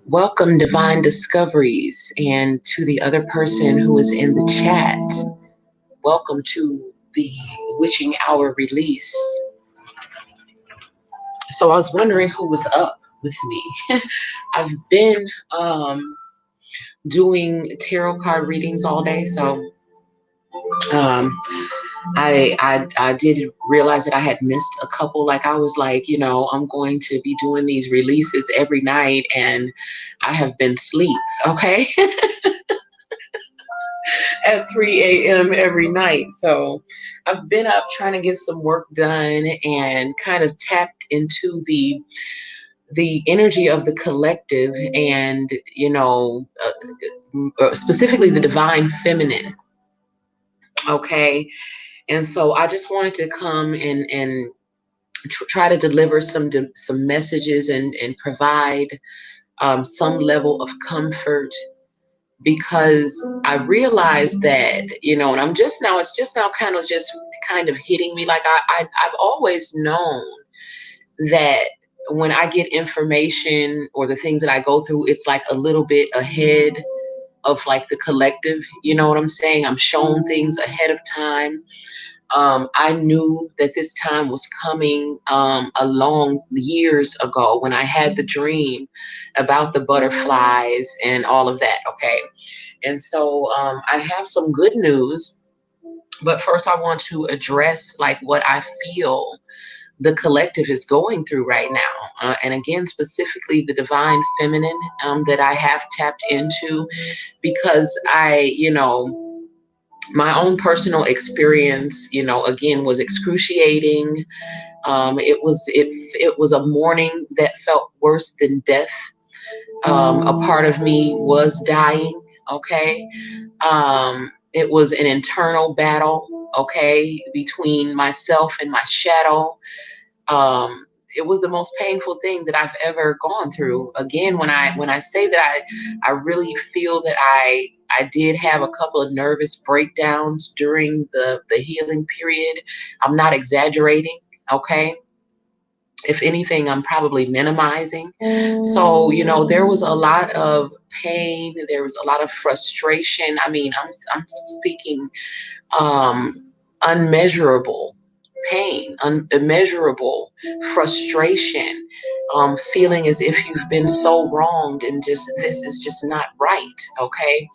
Welcome, Divine Discoveries, and to the other person who is in the chat, welcome to the Witching Hour release. So I was wondering who was up with me. I've been doing tarot card readings all day, so um, I did realize that I had missed a couple. Like I was like, I'm going to be doing these releases every night, and I have been asleep. Okay. At 3 a.m. every night. So I've been up trying to get some work done and kind of tapped into the energy of the collective and, specifically the divine feminine. Okay. And so I just wanted to come and try to deliver some messages and provide some level of comfort, because I realized that, and it's just now kind of hitting me. Like I've always known that when I get information or the things that I go through, it's like a little bit ahead of like the collective. You know what I'm saying? I'm shown things ahead of time. I knew that this time was coming a long years ago when I had the dream about the butterflies and all of that. Okay. And so I have some good news, but first I want to address like what I feel the collective is going through right now. And again, specifically the divine feminine that I have tapped into, because My own personal experience, again, was excruciating. It was a morning that felt worse than death. A part of me was dying. Okay. It was an internal battle. Okay, between myself and my shadow. It was the most painful thing that I've ever gone through. Again, when I say that I really feel that I did have a couple of nervous breakdowns during the healing period. I'm not exaggerating. Okay, if anything, I'm probably minimizing. So, there was a lot of pain. There was a lot of frustration. I mean, I'm speaking unmeasurable pain, immeasurable frustration, feeling as if you've been so wronged and just this is just not right. Okay.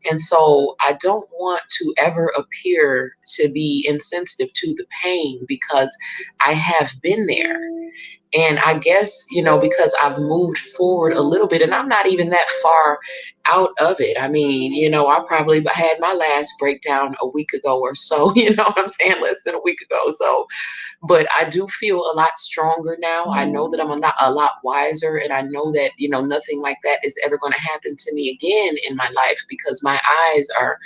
And so I don't want to ever appear to be insensitive to the pain because I have been there. And I guess, because I've moved forward a little bit and I'm not even that far out of it. I mean, I probably had my last breakdown a week ago or so, you know what I'm saying? Less than a week ago. So, but I do feel a lot stronger now. I know that I'm a lot wiser. And I know that, nothing like that is ever going to happen to me again in my life because my eyes are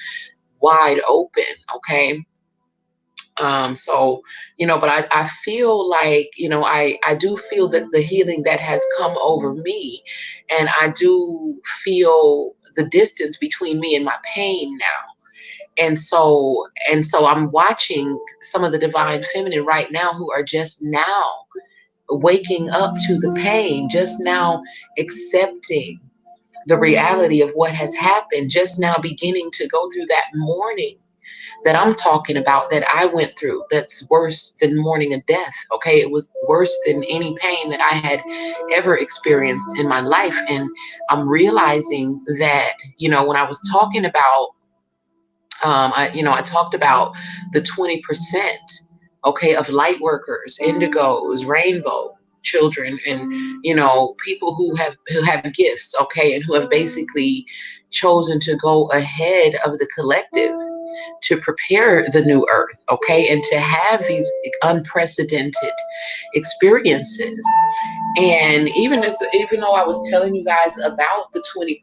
wide open. Okay. So, but I feel like, I do feel that the healing that has come over me, and I do feel the distance between me and my pain now. And so I'm watching some of the divine feminine right now who are just now waking up to the pain, just now accepting the reality of what has happened, just now beginning to go through that mourning that I'm talking about that I went through that's worse than mourning a death. Okay. It was worse than any pain that I had ever experienced in my life. And I'm realizing that, when I was talking about, I talked about the 20%, okay, of light workers, indigos, rainbow children, and people who have gifts, okay, and who have basically chosen to go ahead of the collective to prepare the new earth, okay, and to have these unprecedented experiences. And even though I was telling you guys about the 20%,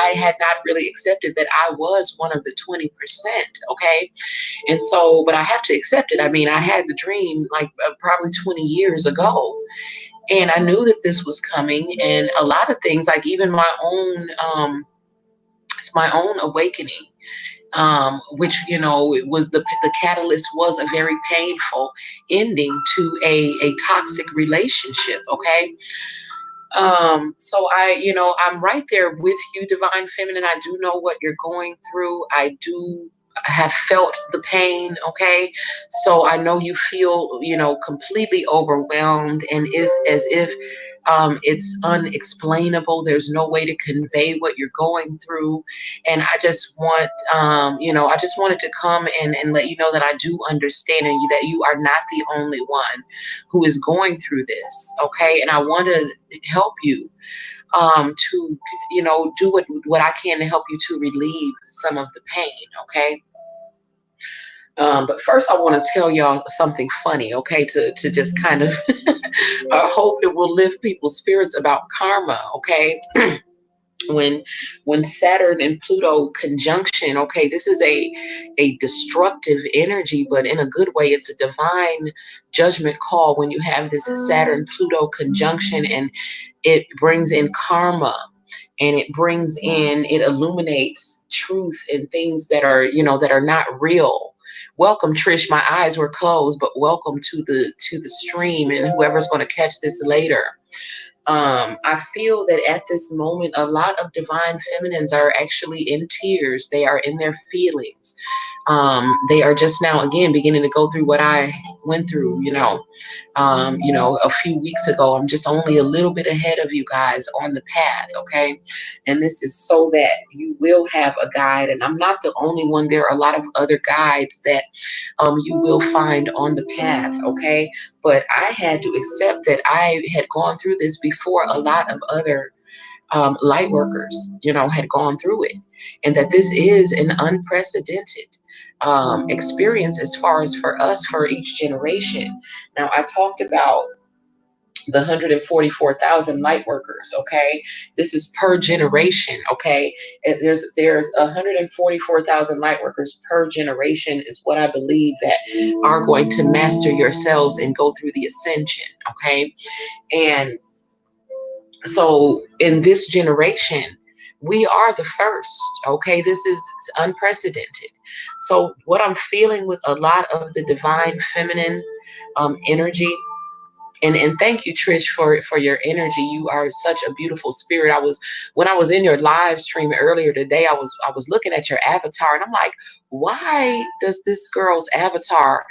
I had not really accepted that I was one of the 20%, okay? And so, but I have to accept it. I mean, I had the dream like probably 20 years ago, and I knew that this was coming, and a lot of things, like even it's my own awakening, which it was the catalyst was a very painful ending to a toxic relationship. Okay. So I'm right there with you, divine feminine. I do know what you're going through. I do have felt the pain. Okay. So I know you feel, completely overwhelmed and is as if it's unexplainable. There's no way to convey what you're going through. And I just I just wanted to come and let you know that I do understand and that you are not the only one who is going through this. Okay. And I want to help you to do what I can to help you to relieve some of the pain. Okay. But first, I want to tell y'all something funny, okay, to just kind of hope it will lift people's spirits about karma, okay? when when Saturn and Pluto conjunction, okay, this is a destructive energy, but in a good way. It's a divine judgment call when you have this Saturn Pluto conjunction, and it brings in karma, and it illuminates truth and things that are that are not real. Welcome, Trish. My eyes were closed, but welcome to the stream, and whoever's going to catch this later. I feel that at this moment, a lot of divine feminines are actually in tears. They are in their feelings. They are just now, again, beginning to go through what I went through, a few weeks ago. I'm just only a little bit ahead of you guys on the path, okay? And this is so that you will have a guide. And I'm not the only one. There are a lot of other guides that you will find on the path, okay? But I had to accept that I had gone through this before a lot of other light workers, had gone through it, and that this is an unprecedented experience as far as for us, for each generation. Now, I talked about the 144,000 light workers. Okay, this is per generation. Okay, there's 144,000 light workers per generation is what I believe that are going to master yourselves and go through the ascension. Okay, and so in this generation, we are the first. Okay, this is unprecedented. So what I'm feeling with a lot of the divine feminine energy, and thank you, Trish, for your energy. You are such a beautiful spirit. When I was in your live stream earlier today, I was looking at your avatar, and I'm like, why does this girl's avatar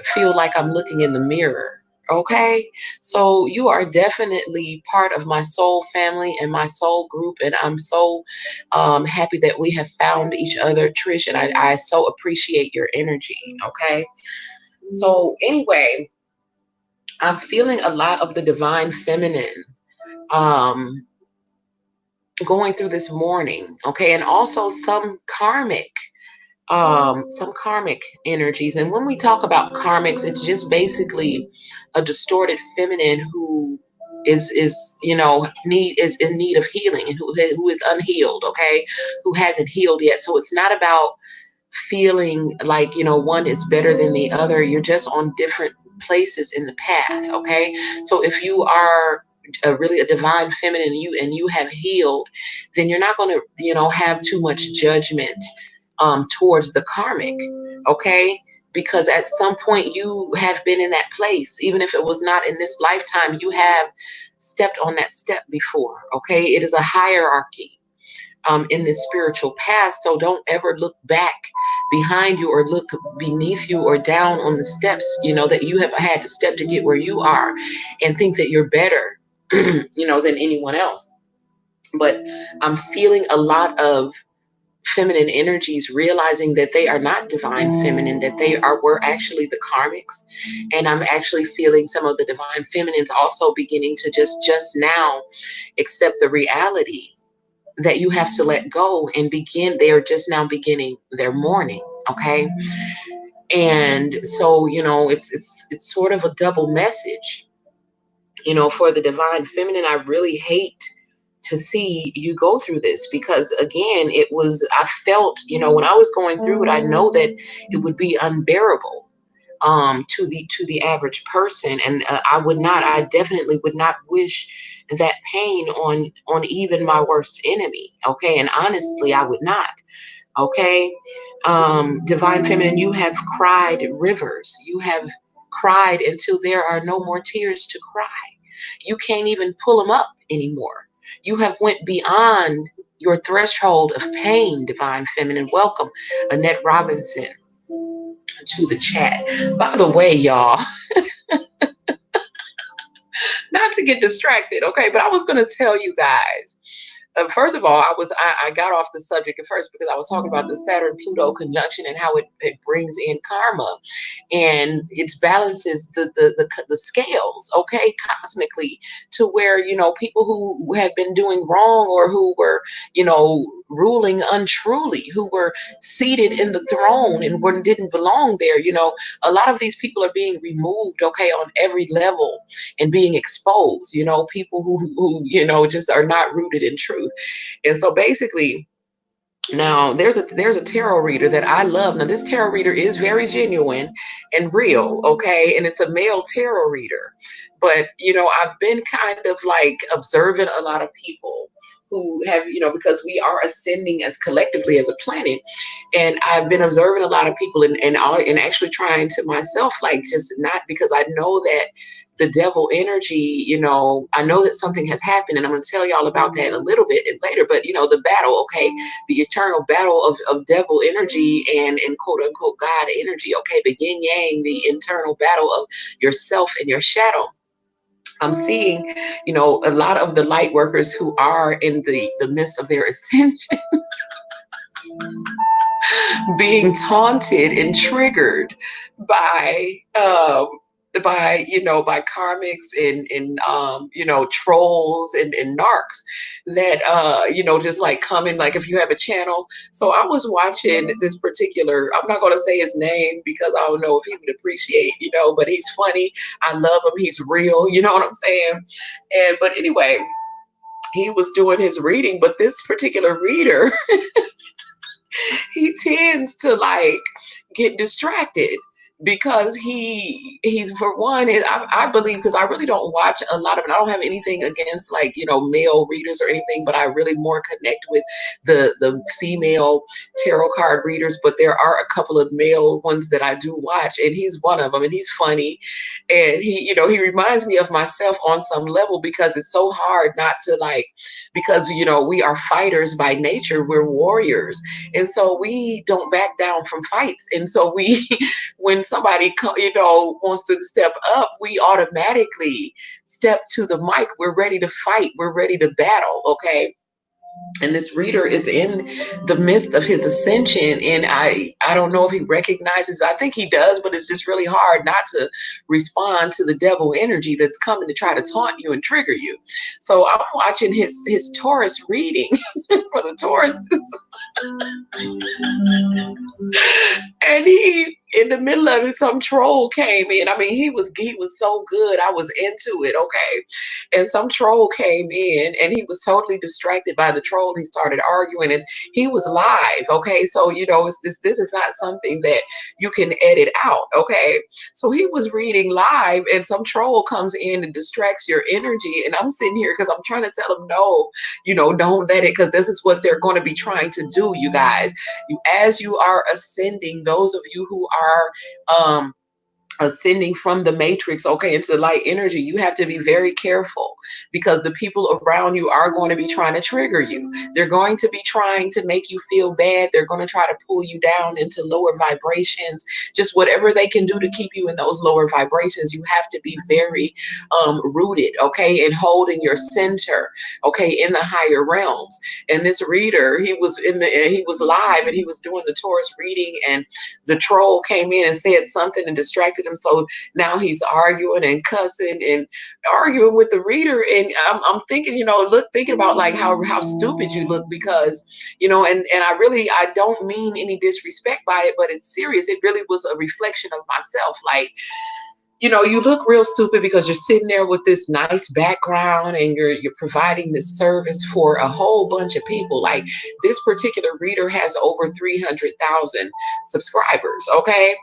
feel like I'm looking in the mirror? Okay, so you are definitely part of my soul family and my soul group, and I'm so happy that we have found each other, Trish, and I so appreciate your energy. Okay, so anyway, I'm feeling a lot of the divine feminine um, going through this morning, okay, and also some karmic energies. And when we talk about karmics, it's just basically a distorted feminine who is is in need of healing, and who is unhealed, okay, who hasn't healed yet. So it's not about feeling like one is better than the other. You're just on different places in the path. Okay, so if you are really a divine feminine, and you have healed, then you're not going to have too much judgment towards the karmic. Okay, because at some point you have been in that place, even if it was not in this lifetime. You have stepped on that step before. Okay, it is a hierarchy in this spiritual path. So don't ever look back behind you, or look beneath you, or down on the steps, that you have had to step to get where you are, and think that you're better, than anyone else. But I'm feeling a lot of feminine energies realizing that they are not divine feminine, that were actually the karmics. And I'm actually feeling some of the divine feminines also beginning to just now accept the reality that you have to let go and begin. They are just now beginning their mourning. Okay, and so it's sort of a double message, for the divine feminine. I really hate to see you go through this, because again, I felt, when I was going through it, I know that it would be unbearable to the average person. And I definitely would not wish that pain on even my worst enemy. Okay, and honestly, I would not. Okay, divine feminine, you have cried rivers. You have cried until there are no more tears to cry. You can't even pull them up anymore. You have went beyond your threshold of pain, divine feminine. Welcome, Annette Robinson, to the chat. By the way, y'all, not to get distracted, okay, but I was going to tell you guys. First of all, I got off the subject at first because I was talking about the Saturn Pluto conjunction and how it brings in karma, and it balances the scales, okay, cosmically, to where people who have been doing wrong, or who were ruling untruly, who were seated in the throne and didn't belong there. A lot of these people are being removed, okay, on every level, and being exposed. People who just are not rooted in truth. And so basically, now there's a tarot reader that I love. Now this tarot reader is very genuine and real, okay, and it's a male tarot reader. But I've been kind of like observing a lot of people who have, because we are ascending as collectively as a planet, and I've been observing a lot of people, and actually trying to myself, like, just not, because I know that the devil energy, I know that something has happened, and I'm going to tell y'all about that a little bit later. But the battle, okay, the eternal battle of devil energy and quote unquote God energy, okay, the yin yang, the internal battle of yourself and your shadow. I'm seeing, a lot of the light workers who are in the midst of their ascension being taunted and triggered by by karmics and trolls and narcs that just like coming, like if you have a channel. So I was watching this particular, I'm not going to say his name because I don't know if he would appreciate, but he's funny. I love him. He's real. You know what I'm saying? But anyway, he was doing his reading, but this particular reader, he tends to like get distracted because he's for one is I believe, because I really don't watch a lot of it. I don't have anything against like male readers or anything, but I really more connect with the female tarot card readers. But there are a couple of male ones that I do watch, and he's one of them, and he's funny, and he reminds me of myself on some level, because it's so hard not to like, because we are fighters by nature, we're warriors, and so we don't back down from fights. And so we, when somebody, wants to step up, we automatically step to the mic. We're ready to fight. We're ready to battle. Okay. And this reader is in the midst of his ascension, and I don't know if he recognizes, I think he does, but it's just really hard not to respond to the devil energy that's coming to try to taunt you and trigger you. So I'm watching his Taurus reading for the Taurus. And he, in the middle of it, some troll came in. I mean, he was so good. I was into it, okay. And some troll came in, and he was totally distracted by the troll. He started arguing, and he was live, okay. So this is not something that you can edit out, okay. So he was reading live, and some troll comes in and distracts your energy. And I'm sitting here because I'm trying to tell him, no, don't let it, because this is what they're going to be trying to do, you guys. As you are ascending, those of you who are ascending from the matrix, okay, into the light energy, you have to be very careful, because the people around you are going to be trying to trigger you. They're going to be trying to make you feel bad. They're going to try to pull you down into lower vibrations, just whatever they can do to keep you in those lower vibrations. You have to be very rooted, okay, and holding your center, okay, in the higher realms. And this reader, he was live, and he was doing the Taurus reading, and the troll came in and said something and distracted him. So now he's arguing and cussing and arguing with the reader. And I'm thinking, thinking about like how stupid you look, because, and I don't mean any disrespect by it, but it's serious. It really was a reflection of myself. Like, you look real stupid because you're sitting there with this nice background, and you're providing this service for a whole bunch of people. Like, this particular reader has over 300,000 subscribers, okay?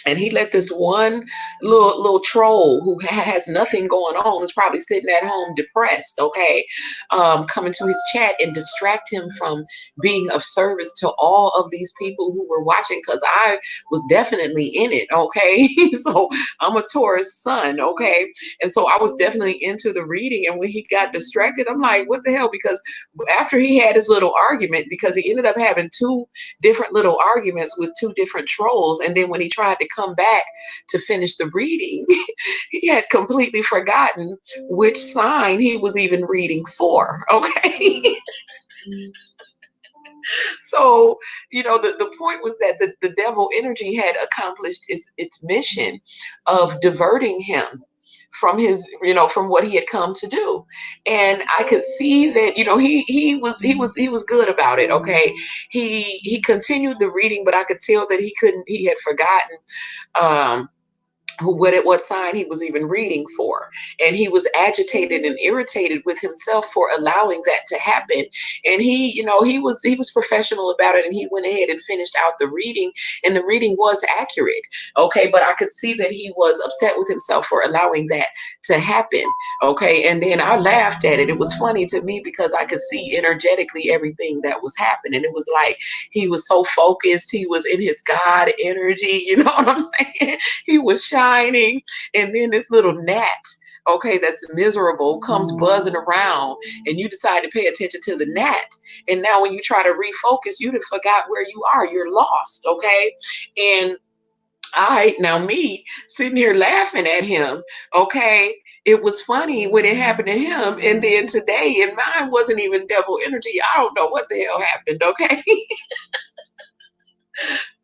And he let this one little troll who has nothing going on, is probably sitting at home depressed, okay, come into his chat and distract him from being of service to all of these people who were watching, because I was definitely in it, okay. So I'm a Taurus sun, okay, and so I was definitely into the reading. And when he got distracted, I'm like, what the hell? Because after he had his little argument, because he ended up having two different little arguments with two different trolls, and then when he tried to come back to finish the reading, he had completely forgotten which sign he was even reading for, okay. So the point was that the devil energy had accomplished its mission of diverting him from his, from what he had come to do. And I could see that, he was good about it, okay. He continued the reading, but I could tell that he had forgotten um what sign he was even reading for. And he was agitated and irritated with himself for allowing that to happen. And he was professional about it, and he went ahead and finished out the reading, and the reading was accurate, okay. But I could see that he was upset with himself for allowing that to happen, okay. And then I laughed at it. It was funny to me because I could see energetically everything that was happening. It was like he was so focused, he was in his God energy, you know what I'm saying. He was shining. And then this little gnat, okay, that's miserable, comes buzzing around, and you decide to pay attention to the gnat. And now when you try to refocus, you have forgot where you are. You're lost, okay. And me sitting here laughing at him, okay. It was funny when it happened to him, and then today, and mine wasn't even devil energy. I don't know what the hell happened, okay.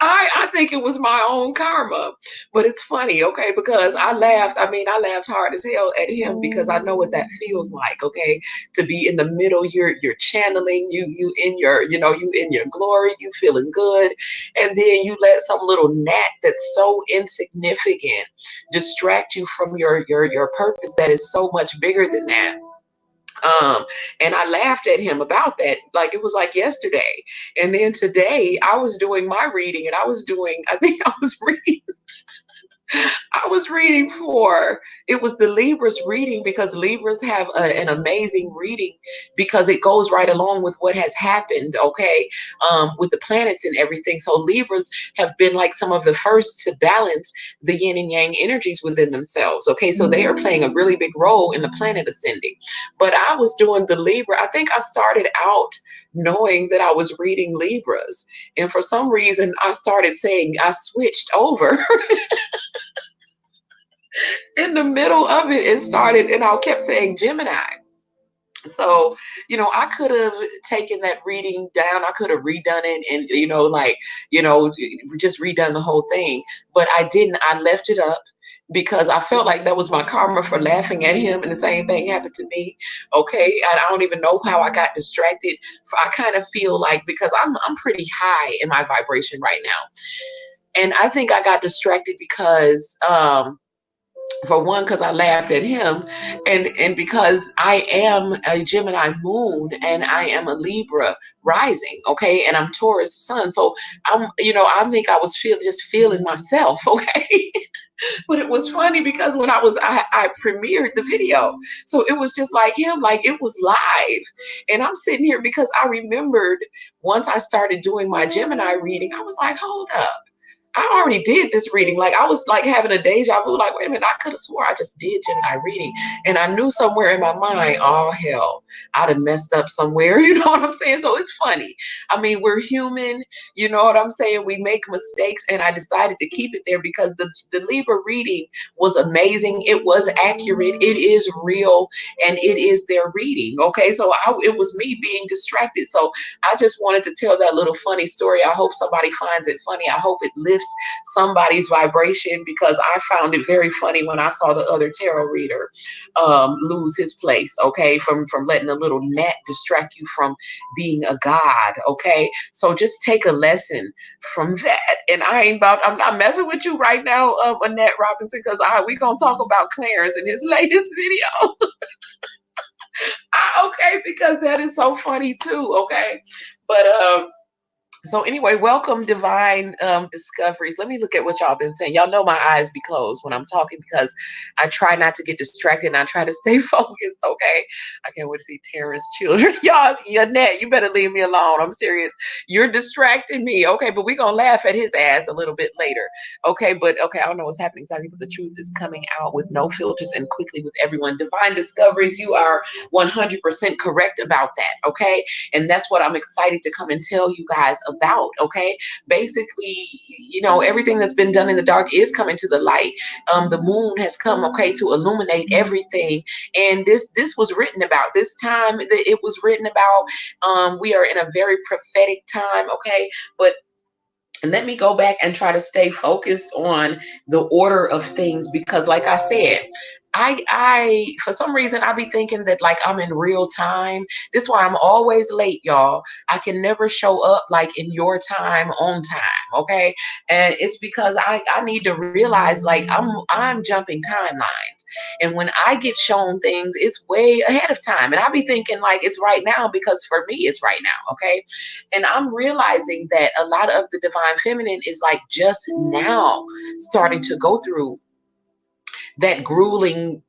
I think it was my own karma, but it's funny, okay, because I laughed. I mean, I laughed hard as hell at him because I know what that feels like, okay, to be in the middle. You're channeling, you in your, you in your glory, you feeling good, and then you let some little gnat that's so insignificant distract you from your purpose that is so much bigger than that. um and I laughed at him about that, like it was like yesterday. And then today I was doing my reading, and I think I was reading, I was reading for, it was the Libras reading, because Libras have an amazing reading because it goes right along with what has happened, okay, with the planets and everything. So Libras have been like some of the first to balance the yin and yang energies within themselves, okay, so they are playing a really big role in the planet ascending. But I was doing the Libra, I think I started out knowing that I was reading Libras, and for some reason I started saying, I switched over in the middle of it and started, and I kept saying Gemini. So, I could have taken that reading down. I could have redone it and, you know, just redone the whole thing. But I didn't. I left it up because I felt like that was my karma for laughing at him. And the same thing happened to me. Okay. I don't even know how I got distracted. I kind of feel like, because I'm pretty high in my vibration right now. And I think I got distracted because, for one, because I laughed at him, and because I am a Gemini moon and I am a Libra rising, okay, and I'm Taurus sun, so I think I was just feeling myself, okay. But it was funny because when I premiered the video, so it was just like him, like it was live, and I'm sitting here because I remembered once I started doing my Gemini reading, I was like, hold up, I already did this reading. Like I was like having a deja vu. Like, wait a minute, I could have swore I just did Gemini reading. And I knew somewhere in my mind, oh hell, I done messed up somewhere. You know what I'm saying? So it's funny. I mean, we're human. You know what I'm saying? We make mistakes, and I decided to keep it there because the Libra reading was amazing. It was accurate. It is real, and it is their reading. Okay, so it was me being distracted. So I just wanted to tell that little funny story. I hope somebody finds it funny. I hope it lifts somebody's vibration, because I found it very funny when I saw the other tarot reader lose his place, okay, from letting a little gnat distract you from being a god, okay. So just take a lesson from that. And I'm not messing with you right now, Annette Robinson, because we gonna talk about Clarence in his latest video. Okay, because that is so funny too, okay. But so anyway, welcome Divine Discoveries. Let me look at what y'all been saying. Y'all know my eyes be closed when I'm talking because I try not to get distracted and I try to stay focused. Okay, I can't wait to see Terrence children. Y'all, Annette, you better leave me alone. I'm serious. You're distracting me. Okay, but we're gonna laugh at his ass a little bit later. Okay, but okay, I don't know what's happening. So I think the truth is coming out with no filters and quickly with everyone. Divine Discoveries, you are 100% correct about that. Okay, and that's what I'm excited to come and tell you guys about. Okay, basically, everything that's been done in the dark is coming to the light. The moon has come, okay, to illuminate everything, and this was written about. This time that it was written about, we are in a very prophetic time, okay. But let me go back and try to stay focused on the order of things, because like I said, I for some reason I be thinking that like I'm in real time. This is why I'm always late, y'all. I can never show up like in your time on time, okay? And it's because I need to realize like I'm jumping timelines. And when I get shown things, it's way ahead of time. And I be thinking like it's right now because for me it's right now, okay? And I'm realizing that a lot of the divine feminine is like just now starting to go through that grueling,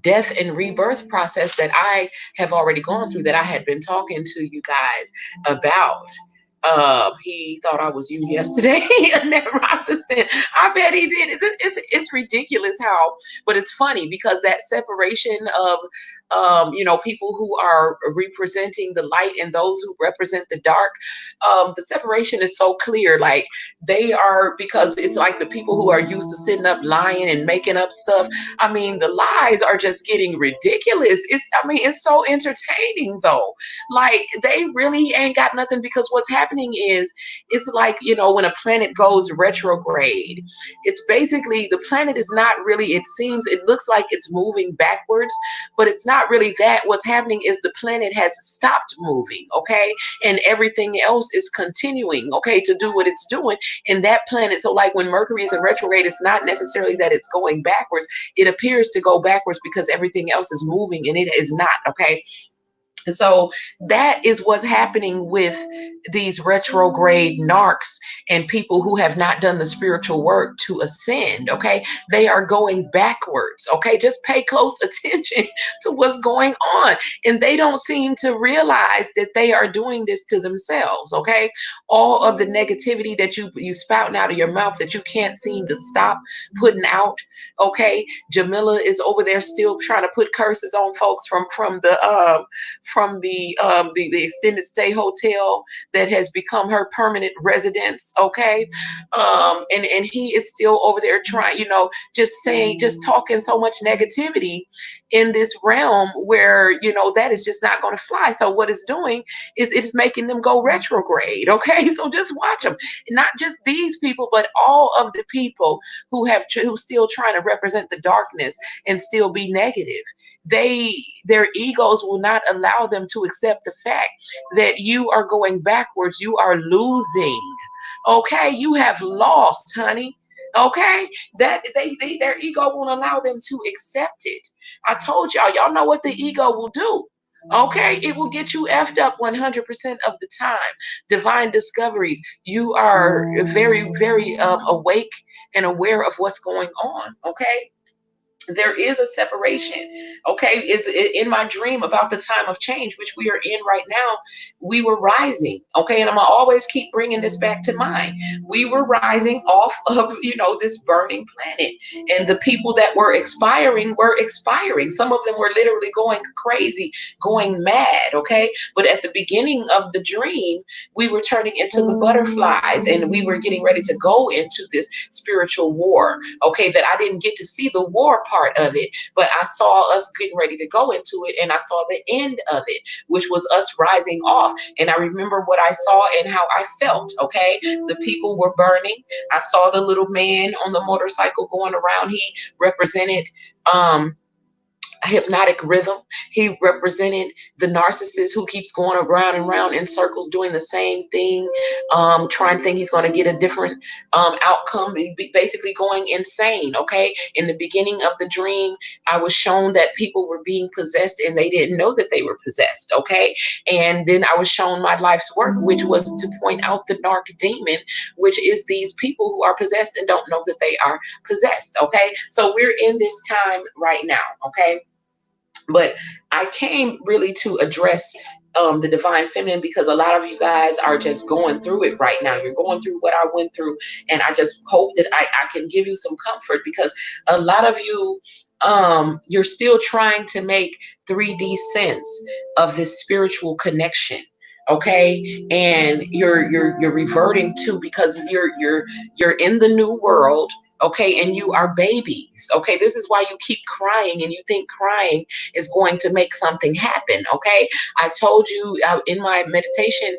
death and rebirth process that I have already gone through, that I had been talking to you guys about. He thought I was you yesterday. Annette Robinson. I bet he did. It's ridiculous how, but it's funny because that separation of, people who are representing the light and those who represent the dark, the separation is so clear. Like they are, because it's like the people who are used to sitting up lying and making up stuff. I mean, the lies are just getting ridiculous. It's so entertaining though. Like they really ain't got nothing, because what's happening happening is, it's like, you know, when a planet goes retrograde, it's basically, the planet is not really, it seems, it looks like it's moving backwards, but it's not really that. What's happening is the planet has stopped moving, okay? And everything else is continuing, okay, to do what it's doing in that planet. So like when Mercury is in retrograde, it's not necessarily that it's going backwards. It appears to go backwards because everything else is moving and it is not, okay? So that is what's happening with these retrograde narcs and people who have not done the spiritual work to ascend. Okay. They are going backwards. Okay. Just pay close attention to what's going on. And they don't seem to realize that they are doing this to themselves. Okay. All of the negativity that you spouting out of your mouth that you can't seem to stop putting out. Okay. Jamila is over there still trying to put curses on folks from the extended stay hotel that has become her permanent residence. Okay. And he is still over there trying, you know, just saying, just talking so much negativity in this realm where, you know, that is just not going to fly. So what it's doing is it's making them go retrograde. Okay. So just watch them. Not just these people, but all of the people who still trying to represent the darkness and still be negative. Their egos will not allow them to accept the fact that you are going backwards. You are losing. Okay. You have lost, honey. Okay. That their ego won't allow them to accept it. I told y'all know what the ego will do. Okay, it will get you effed up 100% of the time. Divine discoveries. You are very, very awake and aware of what's going on. Okay, there is a separation. Okay, is in my dream about the time of change, which we are in right now. We were rising. Okay, and I'm gonna always keep bringing this back to mind. We were rising off of, you know, this burning planet, and the people that were expiring. Some of them were literally going crazy, going mad. Okay, but at the beginning of the dream, we were turning into the butterflies, and we were getting ready to go into this spiritual war. Okay, that I didn't get to see the war part of it, but I saw us getting ready to go into it, and I saw the end of it, which was us rising off. And I remember what I saw and how I felt. Okay, the people were burning. I saw the little man on the motorcycle going around. He represented hypnotic rhythm. He represented the narcissist who keeps going around and around in circles doing the same thing, trying to think he's going to get a different outcome, basically going insane. Okay, in the beginning of the dream, I was shown that people were being possessed and they didn't know that they were possessed. Okay, and then I was shown my life's work, which was to point out the dark demon, which is these people who are possessed and don't know that they are possessed. Okay, so we're in this time right now. Okay, but I came really to address the divine feminine because a lot of you guys are just going through it right now. You're going through what I went through. And I just hope that I can give you some comfort, because a lot of you, you're still trying to make 3D sense of this spiritual connection. Okay, and you're reverting to, because you're in the new world. Okay, and you are babies. Okay, this is why you keep crying and you think crying is going to make something happen. Okay, I told you in my meditation,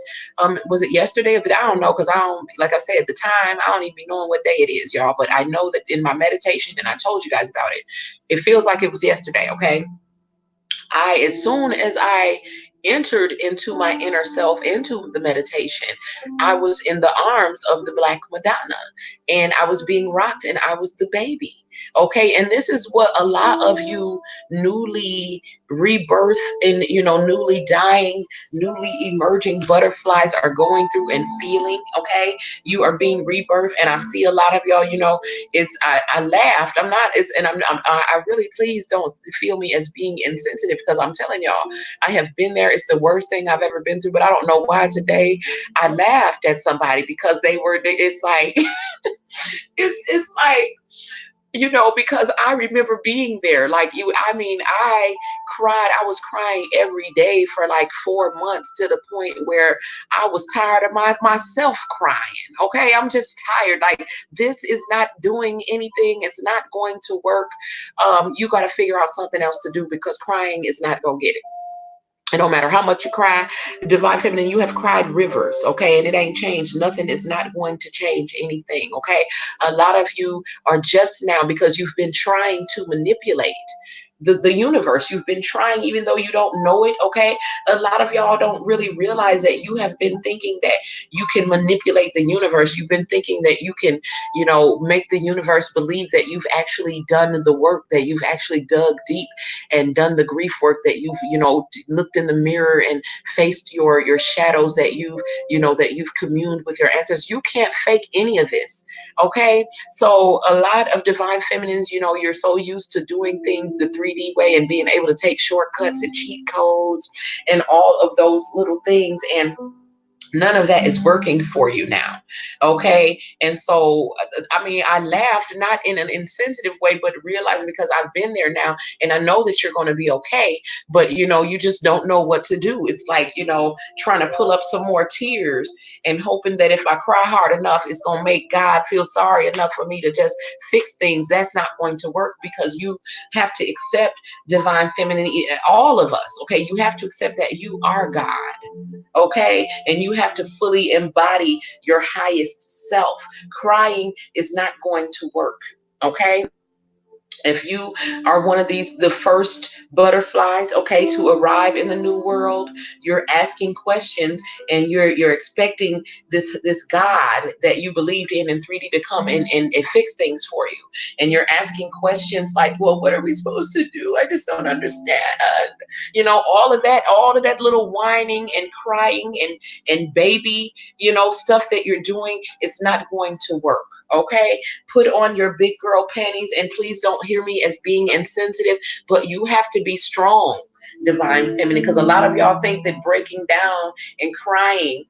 was it yesterday or I don't know, because I don't, like I said, at the time I don't even be knowing what day it is, y'all, but I know that in my meditation, and I told you guys about it, it feels like it was yesterday. Okay, as soon as I entered into my inner self, into the meditation, I was in the arms of the Black Madonna, and I was being rocked, and I was the baby. Okay, and this is what a lot of you newly rebirth and, you know, newly dying, newly emerging butterflies are going through and feeling. Okay, you are being rebirthed, and I see a lot of y'all, you know, I laughed. I'm not, I really, please don't feel me as being insensitive, because I'm telling y'all, I have been there. It's the worst thing I've ever been through, but I don't know why today I laughed at somebody, because it's like, it's like, you know, because I remember being there like you. I mean, I was crying every day for like 4 months, to the point where I was tired of myself crying. Okay, I'm just tired. Like, this is not doing anything. It's not going to work. You got to figure out something else to do, because crying is not going to get it. It don't matter how much you cry, divine feminine, you have cried rivers, okay? And it ain't changed. Nothing is not going to change anything, okay? A lot of you are just now because you've been trying to manipulate the universe. You've been trying, even though you don't know it, okay? A lot of y'all don't really realize that you have been thinking that you can manipulate the universe. You've been thinking that you can, make the universe believe that you've actually done the work, that you've actually dug deep and done the grief work, that you've looked in the mirror and faced your shadows, that you've communed with your ancestors. You can't fake any of this, okay? So a lot of divine feminines, you're so used to doing things the 3D way and being able to take shortcuts and cheat codes and all of those little things, and none of that is working for you now, okay? And so I mean, I laughed, not in an insensitive way, but realizing, because I've been there now and I know that you're going to be okay, but you just don't know what to do. It's like, trying to pull up some more tears and hoping that if I cry hard enough, it's going to make God feel sorry enough for me to just fix things. That's not going to work, because you have to accept divine femininity, all of us, okay? You have to accept that you are God, okay? And you have to fully embody your highest self. Crying is not going to work, okay? If you are one of the first butterflies, okay, to arrive in the new world, you're asking questions, and you're expecting this God that you believed in 3D to come and fix things for you. And you're asking questions like, well, what are we supposed to do? I just don't understand. All of that little whining and crying and baby, stuff that you're doing, it's not going to work, okay? Put on your big girl panties, and please don't hear me as being insensitive, but you have to be strong, divine feminine, because a lot of y'all think that breaking down and crying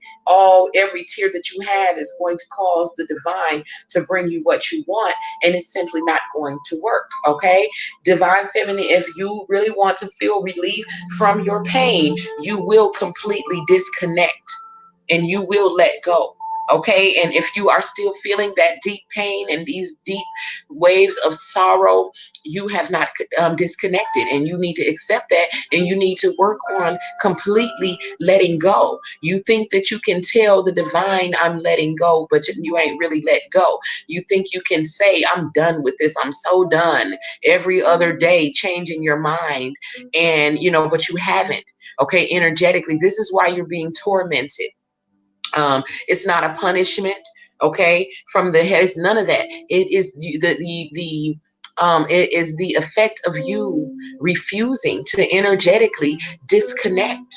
every tear that you have is going to cause the divine to bring you what you want, and it's simply not going to work, okay? Divine feminine, if you really want to feel relief from your pain, you will completely disconnect and you will let go, okay? And if you are still feeling that deep pain and these deep waves of sorrow, you have not disconnected, and you need to accept that, and you need to work on completely letting go. You think that you can tell the divine, I'm letting go, but you ain't really let go. You think you can say, I'm done with this, I'm so done, every other day changing your mind, and but you haven't, okay? Energetically, this is why you're being tormented. It's not a punishment, okay, from the head. It's none of that. It is it is the effect of you refusing to energetically disconnect.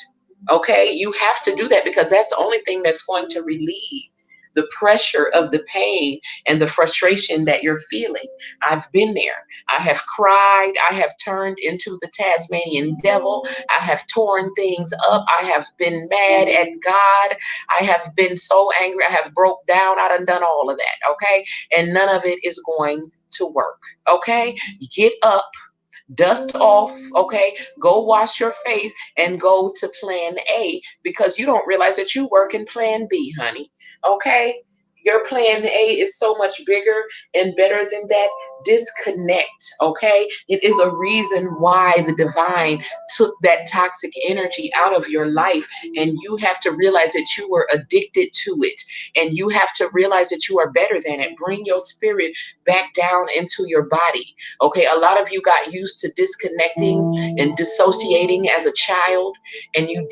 Okay, you have to do that, because that's the only thing that's going to relieve the pressure of the pain and the frustration that you're feeling. I've been there. I have cried. I have turned into the Tasmanian devil. I have torn things up. I have been mad at God. I have been so angry. I have broke down. I done all of that. Okay. And none of it is going to work. Okay. Get up, dust off, okay? Go wash your face and go to plan A, because you don't realize that you work in plan B, honey, okay? Your plan A is so much bigger and better than that. Disconnect, okay? It is a reason why the divine took that toxic energy out of your life, and you have to realize that you were addicted to it, and you have to realize that you are better than it. Bring your spirit back down into your body, okay? A lot of you got used to disconnecting and dissociating as a child, and you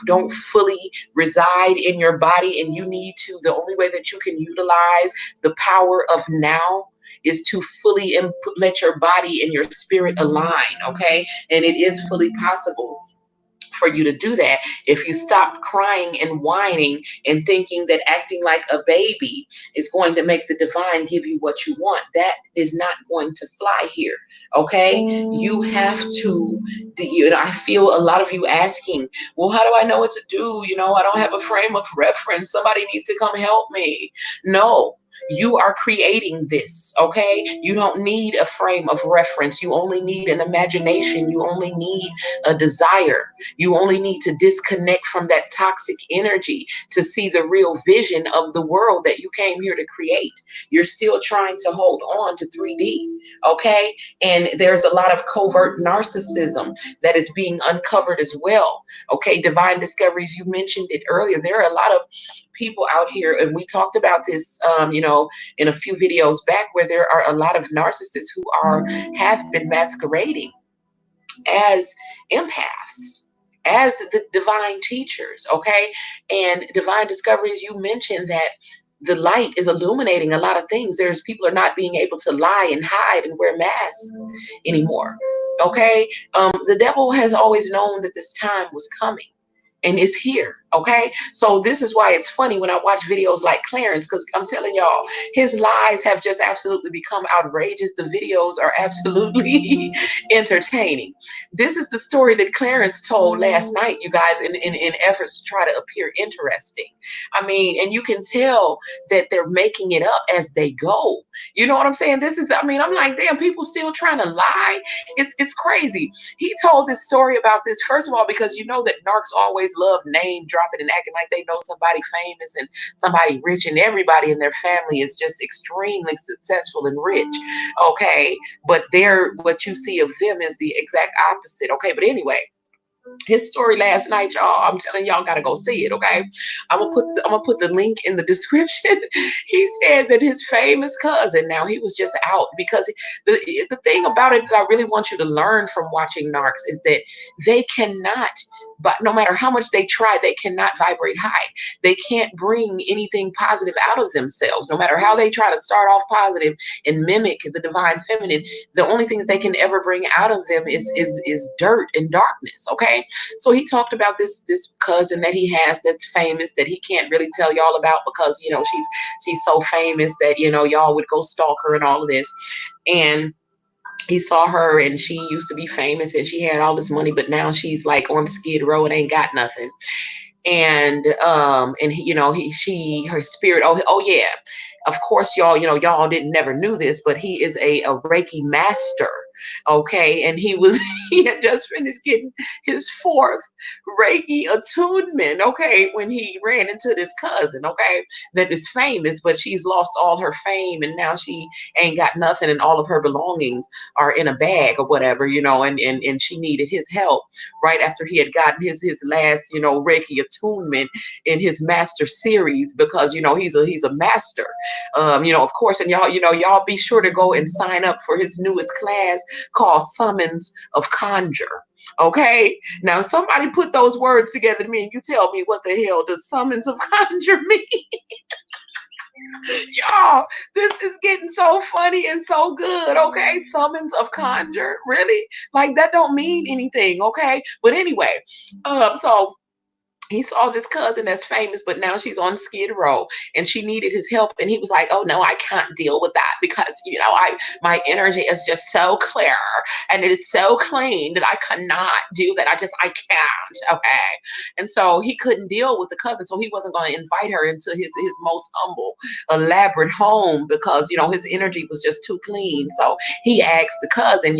don't fully reside in your body, and you need to. The only way that you can utilize the power of now is to fully let your body and your spirit align, okay? And it is fully possible for you to do that if you stop crying and whining and thinking that acting like a baby is going to make the divine give you what you want. That is not going to fly here, okay? You have to, I feel a lot of you asking, well, how do I know what to do? I don't have a frame of reference. Somebody needs to come help me. No, You are creating this, okay? You don't need a frame of reference. You only need an imagination. You only need a desire. You only need to disconnect from that toxic energy to see the real vision of the world that you came here to create. You're still trying to hold on to 3D, okay? And there's a lot of covert narcissism that is being uncovered as well, okay? Divine discoveries, you mentioned it earlier. There are a lot of people out here, and we talked about this, in a few videos back, where there are a lot of narcissists who have been masquerading as empaths, as the divine teachers, okay? And divine discoveries, you mentioned that the light is illuminating a lot of things. There's people are not being able to lie and hide and wear masks anymore, okay? The devil has always known that this time was coming, and it's here, okay? So this is why it's funny when I watch videos like Clarence, because I'm telling y'all, his lies have just absolutely become outrageous. The videos are absolutely entertaining. This is the story that Clarence told last night, you guys, in efforts to try to appear interesting. I mean, and you can tell that they're making it up as they go. You know what I'm saying? This is, I mean, I'm like, damn, people still trying to lie. It's crazy. He told this story about this, first of all, because you know that narcs always love name dropping and acting like they know somebody famous and somebody rich, and everybody in their family is just extremely successful and rich. Okay. But what you see of them is the exact opposite. Okay. But anyway, his story last night, y'all. I'm telling y'all, gotta go see it. Okay, I'm gonna put the link in the description. He said that his famous cousin. Now he was just out because the thing about it that I really want you to learn from watching narcs is that they cannot. But no matter how much they try, they cannot vibrate high. They can't bring anything positive out of themselves. No matter how they try to start off positive and mimic the divine feminine, the only thing that they can ever bring out of them is dirt and darkness. Okay, so he talked about this cousin that he has that's famous, that he can't really tell y'all about because she's so famous that y'all would go stalk her and all of this. And he saw her, and she used to be famous and she had all this money, but now she's like on Skid Row and ain't got nothing. And her spirit, oh yeah, of course, y'all didn't never knew this, but he is a Reiki master. Okay, and he had just finished getting his fourth Reiki attunement. Okay, when he ran into this cousin, okay, that is famous, but she's lost all her fame and now she ain't got nothing, and all of her belongings are in a bag or whatever, and she needed his help right after he had gotten his last Reiki attunement in his master series, because he's a master. Of course, and y'all be sure to go and sign up for his newest class called Summons of Conjure. Okay, now somebody put those words together to me and you tell me what the hell does Summons of Conjure mean. Y'all, this is getting so funny and so good. Okay, Summons of Conjure, really? Like, that don't mean anything. Okay, but anyway, so he saw this cousin that's famous, but now she's on Skid Row and she needed his help. And he was like, oh no, I can't deal with that because, my energy is just so clear and it is so clean that I cannot do that. I can't. Okay. And so he couldn't deal with the cousin. So he wasn't going to invite her into his most humble, elaborate home because, his energy was just too clean. So he asked the cousin,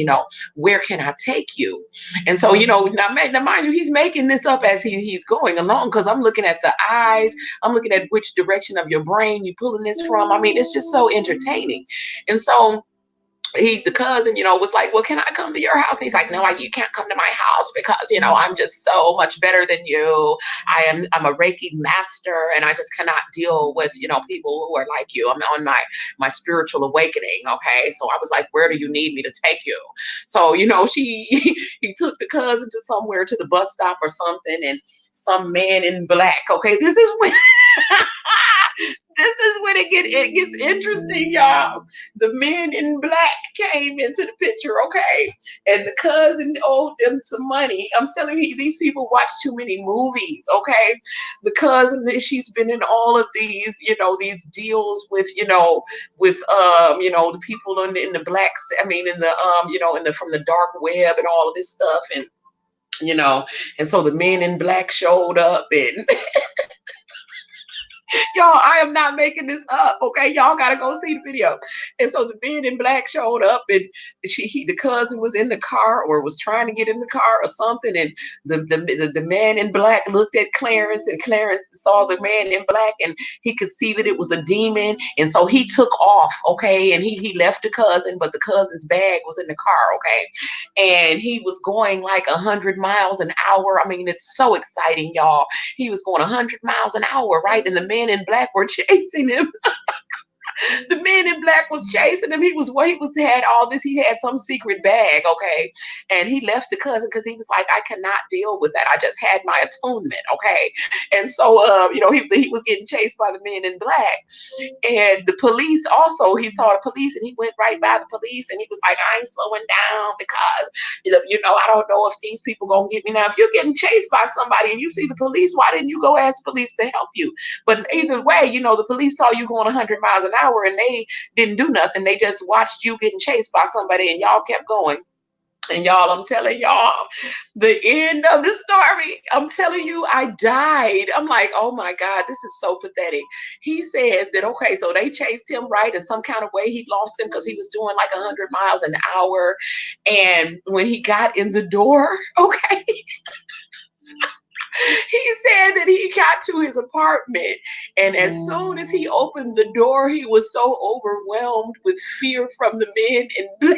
where can I take you? And so, now mind you, he's making this up as he's going along, because I'm looking at the eyes, I'm looking at which direction of your brain you're pulling this from. I mean, it's just so entertaining. And so the cousin, was like, well, can I come to your house? And he's like, no, you can't come to my house because, I'm just so much better than you. I'm a Reiki master and I just cannot deal with, people who are like you. I'm on my spiritual awakening. Okay. So I was like, where do you need me to take you? So, he took the cousin to somewhere, to the bus stop or something, and some man in black. Okay. This is when it gets interesting, y'all. The men in black came into the picture, okay? And the cousin owed them some money. I'm telling you, these people watch too many movies, okay? The cousin, she's been in all of these, these deals with, the people in the blacks. I mean, in the, from the dark web and all of this stuff, and and so the men in black showed up, and Y'all, I am not making this up. Okay, y'all gotta go see the video. And so the man in black showed up, and the cousin was in the car or was trying to get in the car or something. And the man in black looked at Clarence, and Clarence saw the man in black, and he could see that it was a demon. And so he took off. Okay, and he left the cousin, but the cousin's bag was in the car. Okay, and he was going like 100 miles an hour. I mean, it's so exciting, y'all. He was going 100 miles an hour, right? And the men in black were chasing him. The man in black was chasing him. He had all this. He had some secret bag, okay, and he left the cousin because he was like, I cannot deal with that. I just had my atonement, okay, and so he was getting chased by the men in black. And the police also, he saw the police and he went right by the police and he was like, I ain't slowing down because, I don't know if these people gonna get me. Now, if you're getting chased by somebody and you see the police, why didn't you go ask the police to help you? But either way, the police saw you going 100 miles an hour and they didn't do nothing. They just watched you getting chased by somebody and y'all kept going. And y'all, I'm telling y'all, the end of the story, I'm telling you, I died. I'm like, oh my God, this is so pathetic. He says that, okay, so they chased him, right? In some kind of way, he lost him because he was doing like 100 miles an hour. And when he got in the door, okay, he said that he got to his apartment. And as soon as he opened the door, he was so overwhelmed with fear from the men in black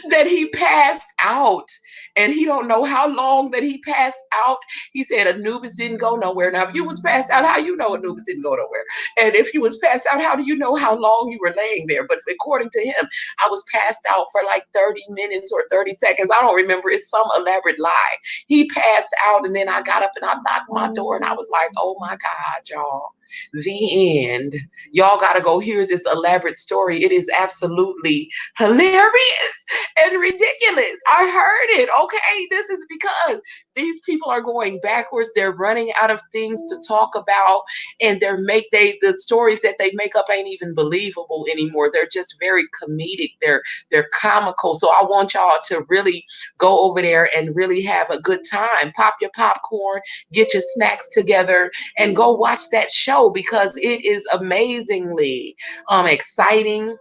that he passed out. And he don't know how long that he passed out. He said Anubis didn't go nowhere. Now, if you was passed out, how you know Anubis didn't go nowhere? And if you was passed out, how do you know how long you were laying there? But according to him, I was passed out for like 30 minutes or 30 seconds. I don't remember. It's some elaborate lie. He passed out, and then I got up and I knocked my door, and I was like, oh my God, y'all. The end. Y'all got to go hear this elaborate story. It is absolutely hilarious and ridiculous. I heard it. Okay, this is because these people are going backwards. They're running out of things to talk about, and the stories that they make up ain't even believable anymore. They're just very comedic. They're comical. So I want y'all to really go over there and really have a good time. Pop your popcorn, get your snacks together, and go watch that show because it is amazingly exciting.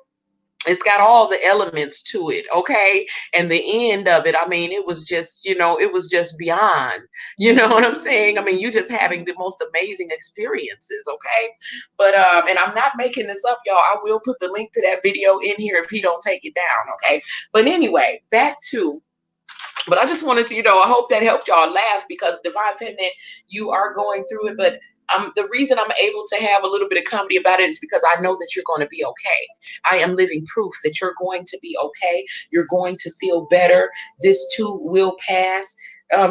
It's got all the elements to it, okay? And the end of it, I mean, it was just, it was just beyond, you know what I'm saying? I mean, you just having the most amazing experiences, okay? But, and I'm not making this up, y'all. I will put the link to that video in here if he don't take it down, okay? But anyway, but I just wanted to, I hope that helped y'all laugh because Divine Feminine, you are going through it. But the reason I'm able to have a little bit of comedy about it is because I know that you're going to be okay. I am living proof that you're going to be okay. You're going to feel better. This too will pass.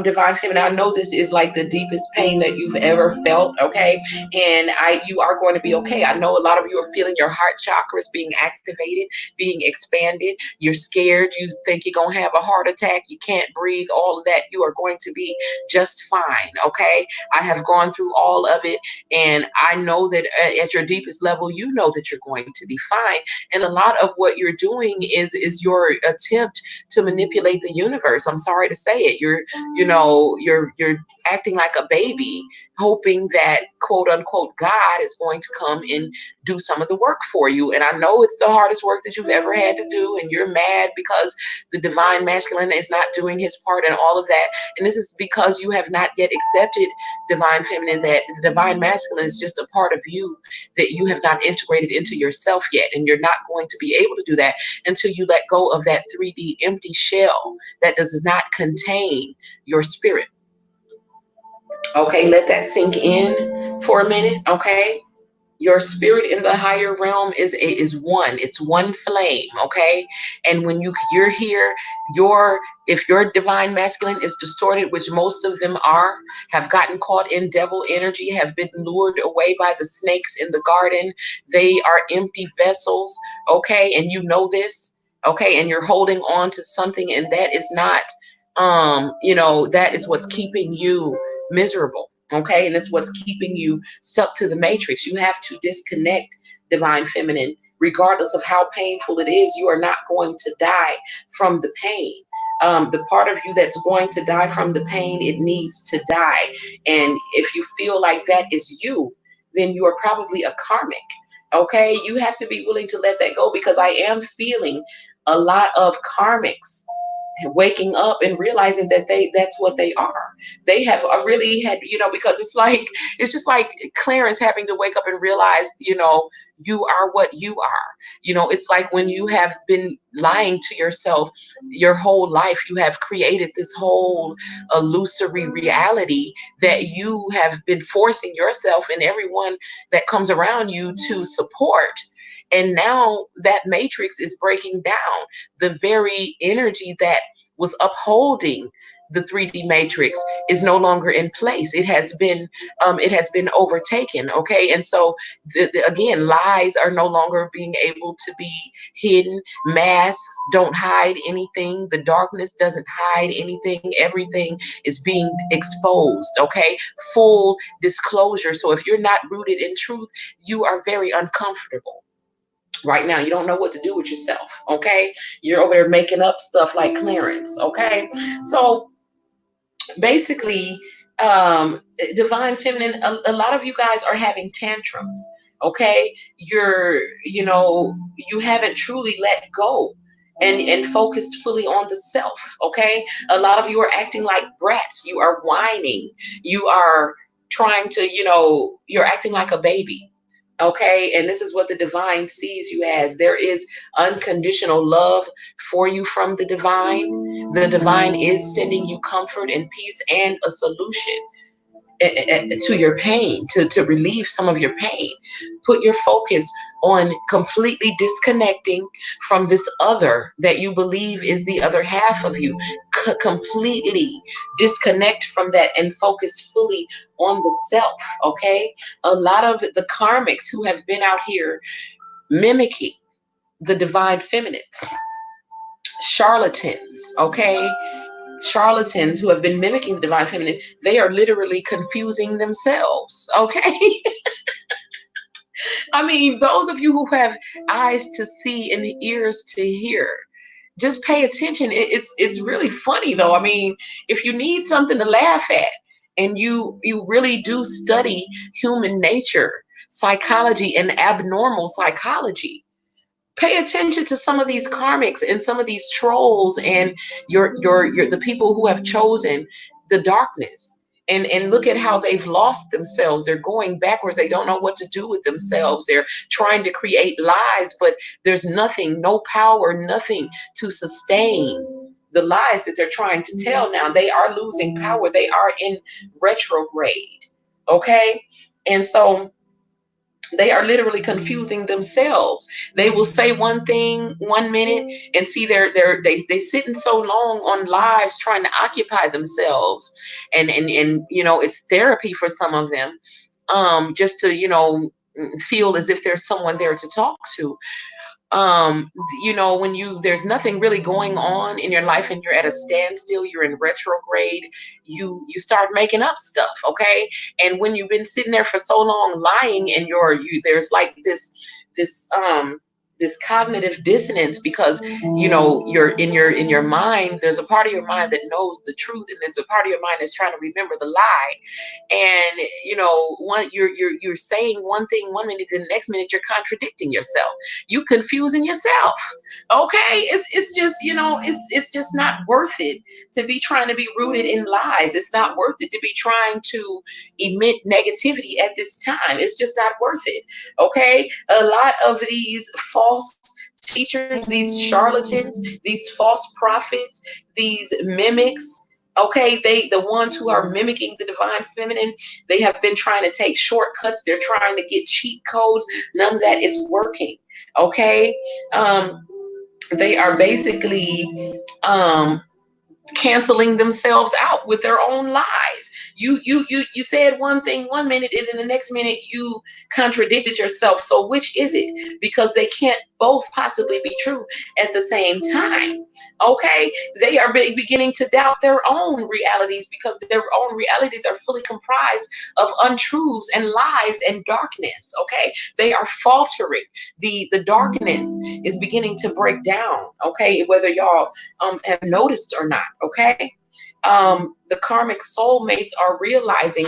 Divine Feminine, I know this is like the deepest pain that you've ever felt, okay? And you are going to be okay. I know a lot of you are feeling your heart chakras being activated, being expanded. You're scared. You think you're going to have a heart attack. You can't breathe, all of that. You are going to be just fine, okay? I have gone through all of it, and I know that at your deepest level, you know that you're going to be fine. And a lot of what you're doing is your attempt to manipulate the universe. I'm sorry to say it. You're acting like a baby, hoping that quote unquote God is going to come and do some of the work for you. And I know it's the hardest work that you've ever had to do, and you're mad because the divine masculine is not doing his part and all of that. And this is because you have not yet accepted, divine feminine, that the divine masculine is just a part of you that you have not integrated into yourself yet. And you're not going to be able to do that until you let go of that 3D empty shell that does not contain your spirit. Okay, let that sink in for a minute. Okay, your spirit in the higher realm is one. It's one flame. Okay, and when you're here, if your divine masculine is distorted, which most of them have gotten caught in devil energy, have been lured away by the snakes in the garden. They are empty vessels. Okay, and you know this. Okay, and you're holding on to something, and that is not, that is what's keeping you miserable. Okay, and it's what's keeping you stuck to the matrix. You have to disconnect, divine feminine. Regardless of how painful it is, you are not going to die from the pain. The part of you that's going to die from the pain, it needs to die. And if you feel like that is you, then you are probably a karmic. Okay, you have to be willing to let that go, because I am feeling a lot of karmics waking up and realizing that that's what they are. They have really had, because it's just like Clarence having to wake up and realize, you are what you are. It's like when you have been lying to yourself your whole life, you have created this whole illusory reality that you have been forcing yourself and everyone that comes around you to support. And now that matrix is breaking down. The very energy that was upholding the 3D matrix is no longer in place. It has been overtaken. Okay, and so again, lies are no longer being able to be hidden. Masks don't hide anything. The darkness doesn't hide anything. Everything is being exposed. Okay, full disclosure. So if you're not rooted in truth, you are very uncomfortable right now. You don't know what to do with yourself. Okay, you're over there making up stuff like Clarence. Okay, so basically, um divine feminine, a lot of you guys are having tantrums. Okay, you haven't truly let go and focused fully on the self. Okay, a lot of you are acting like brats. You are whining. You are trying to, you're acting like a baby. Okay, and this is what the divine sees you as. There is unconditional love for you from the divine. The divine is sending you comfort and peace and a solution to your pain, to relieve some of your pain. Put your focus on completely disconnecting from this other that you believe is the other half of you. Completely disconnect from that and focus fully on the self. Okay, a lot of the karmics who have been out here mimicking the divine feminine, charlatans. Okay, charlatans who have been mimicking the divine feminine, they are literally confusing themselves. Okay, I mean, those of you who have eyes to see and ears to hear, just pay attention. It's really funny though. I mean, if you need something to laugh at, and you really do study human nature, psychology, and abnormal psychology, pay attention to some of these karmics and some of these trolls and your the people who have chosen the darkness, and look at how they've lost themselves. They're going backwards. They don't know what to do with themselves. They're trying to create lies, but there's nothing, no power, nothing to sustain the lies that they're trying to tell. Now they are losing power. They are in retrograde. Okay, and so they are literally confusing themselves. They will say one thing 1 minute, and see they sitting so long on lives trying to occupy themselves, and it's therapy for some of them, just to feel as if there's someone there to talk to. um when there's nothing really going on in your life and you're at a standstill, you're in retrograde, you start making up stuff. Okay, and when you've been sitting there for so long lying, and there's like this cognitive dissonance, because you're in your mind, there's a part of your mind that knows the truth, and there's a part of your mind that's trying to remember the lie. And one you're saying one thing 1 minute, the next minute you're contradicting yourself. You confusing yourself. Okay, it's just it's just not worth it to be trying to be rooted in lies. It's not worth it to be trying to emit negativity at this time. It's just not worth it. Okay, a lot of these false teachers, these charlatans, these false prophets, these mimics. Okay, the ones who are mimicking the divine feminine, they have been trying to take shortcuts. They're trying to get cheat codes. None of that is working. Okay, they are basically canceling themselves out with their own lies. You said one thing 1 minute, and then the next minute you contradicted yourself. So which is it? Because they can't both possibly be true at the same time. Okay, they are beginning to doubt their own realities because their own realities are fully comprised of untruths and lies and darkness. Okay, they are faltering. The darkness is beginning to break down. Okay, whether y'all have noticed or not. Okay, the karmic soulmates are realizing,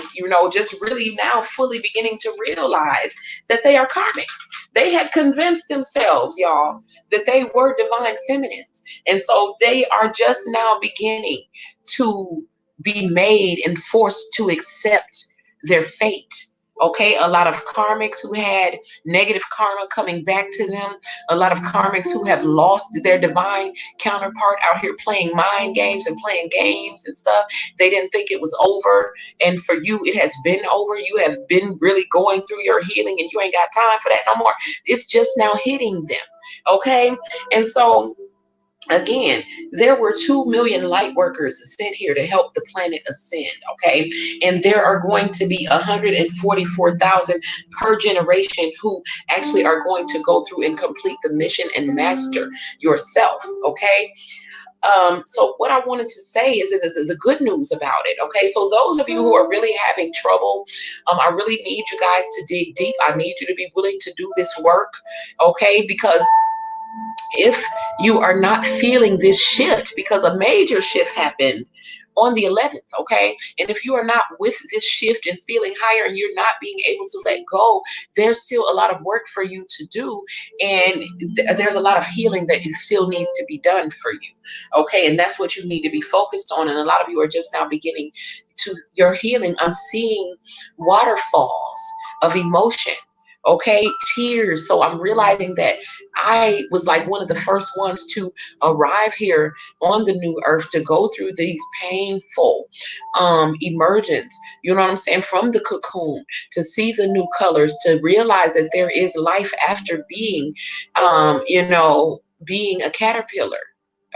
just really now fully beginning to realize that they are karmics. They had convinced themselves, y'all, that they were divine feminines. And so they are just now beginning to be made and forced to accept their fate. Okay, a lot of karmics who had negative karma coming back to them, a lot of karmics who have lost their divine counterpart out here playing mind games and playing games and stuff. They didn't think it was over. And for you, it has been over. You have been really going through your healing and you ain't got time for that no more. It's just now hitting them. Okay. And so, again, there were 2 million light workers sent here to help the planet ascend. Okay. And there are going to be 144,000 per generation who actually are going to go through and complete the mission and master yourself. Okay. So what I wanted to say is that the good news about it. Okay. So those of you who are really having trouble, I really need you guys to dig deep. I need you to be willing to do this work. Okay. Because if you are not feeling this shift, because a major shift happened on the 11th, okay? And if you are not with this shift and feeling higher and you're not being able to let go, there's still a lot of work for you to do. And there's a lot of healing that still needs to be done for you, okay? And that's what you need to be focused on. And a lot of you are just now beginning to your healing. I'm seeing waterfalls of emotion. Okay, tears. So I'm realizing that I was like one of the first ones to arrive here on the new earth to go through these painful emergence, you know what I'm saying, from the cocoon, to see the new colors, to realize that there is life after being, being a caterpillar.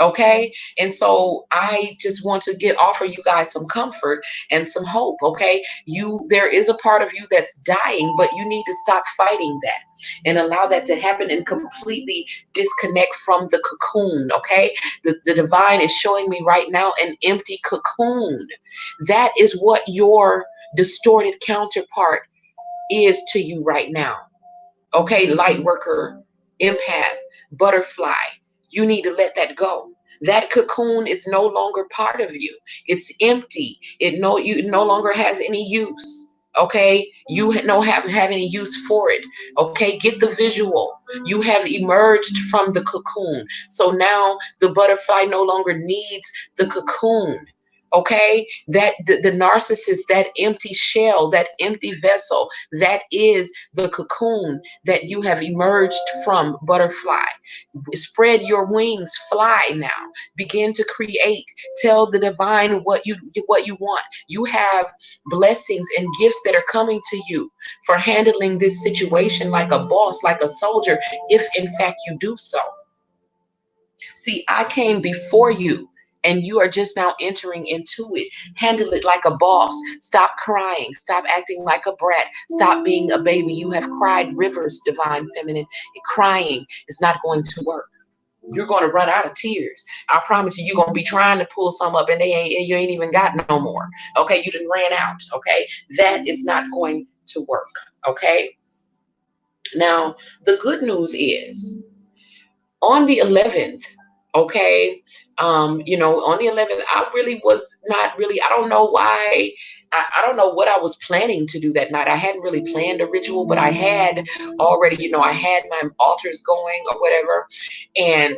Okay. And so I just want to offer you guys some comfort and some hope. Okay. There is a part of you that's dying, but you need to stop fighting that and allow that to happen and completely disconnect from the cocoon. Okay. The divine is showing me right now an empty cocoon. That is what your distorted counterpart is to you right now. Okay, light worker, empath, butterfly, you need to let that go. That cocoon is no longer part of you. It's empty. You no longer has any use. Okay, you haven't have any use for it. Okay, get the visual. You have emerged from the cocoon. So now the butterfly no longer needs the cocoon. Okay, that the narcissist, that empty shell, that empty vessel, that is the cocoon that you have emerged from, butterfly. Spread your wings, fly now. Begin to create. Tell the divine what you want. You have blessings and gifts that are coming to you for handling this situation like a boss, like a soldier, if in fact you do so. See, I came before you and you are just now entering into it. Handle it like a boss. Stop crying. Stop acting like a brat. Stop being a baby. You have cried rivers, divine feminine. Crying is not going to work. You're going to run out of tears. I promise you, you're going to be trying to pull some up and you ain't even got no more. Okay, you done ran out. Okay, that is not going to work. Okay, now the good news is, on the 11th, okay, on the 11th, I really was not really, I don't know why, I don't know what I was planning to do that night. I hadn't really planned a ritual, but I had already, I had my altars going or whatever. And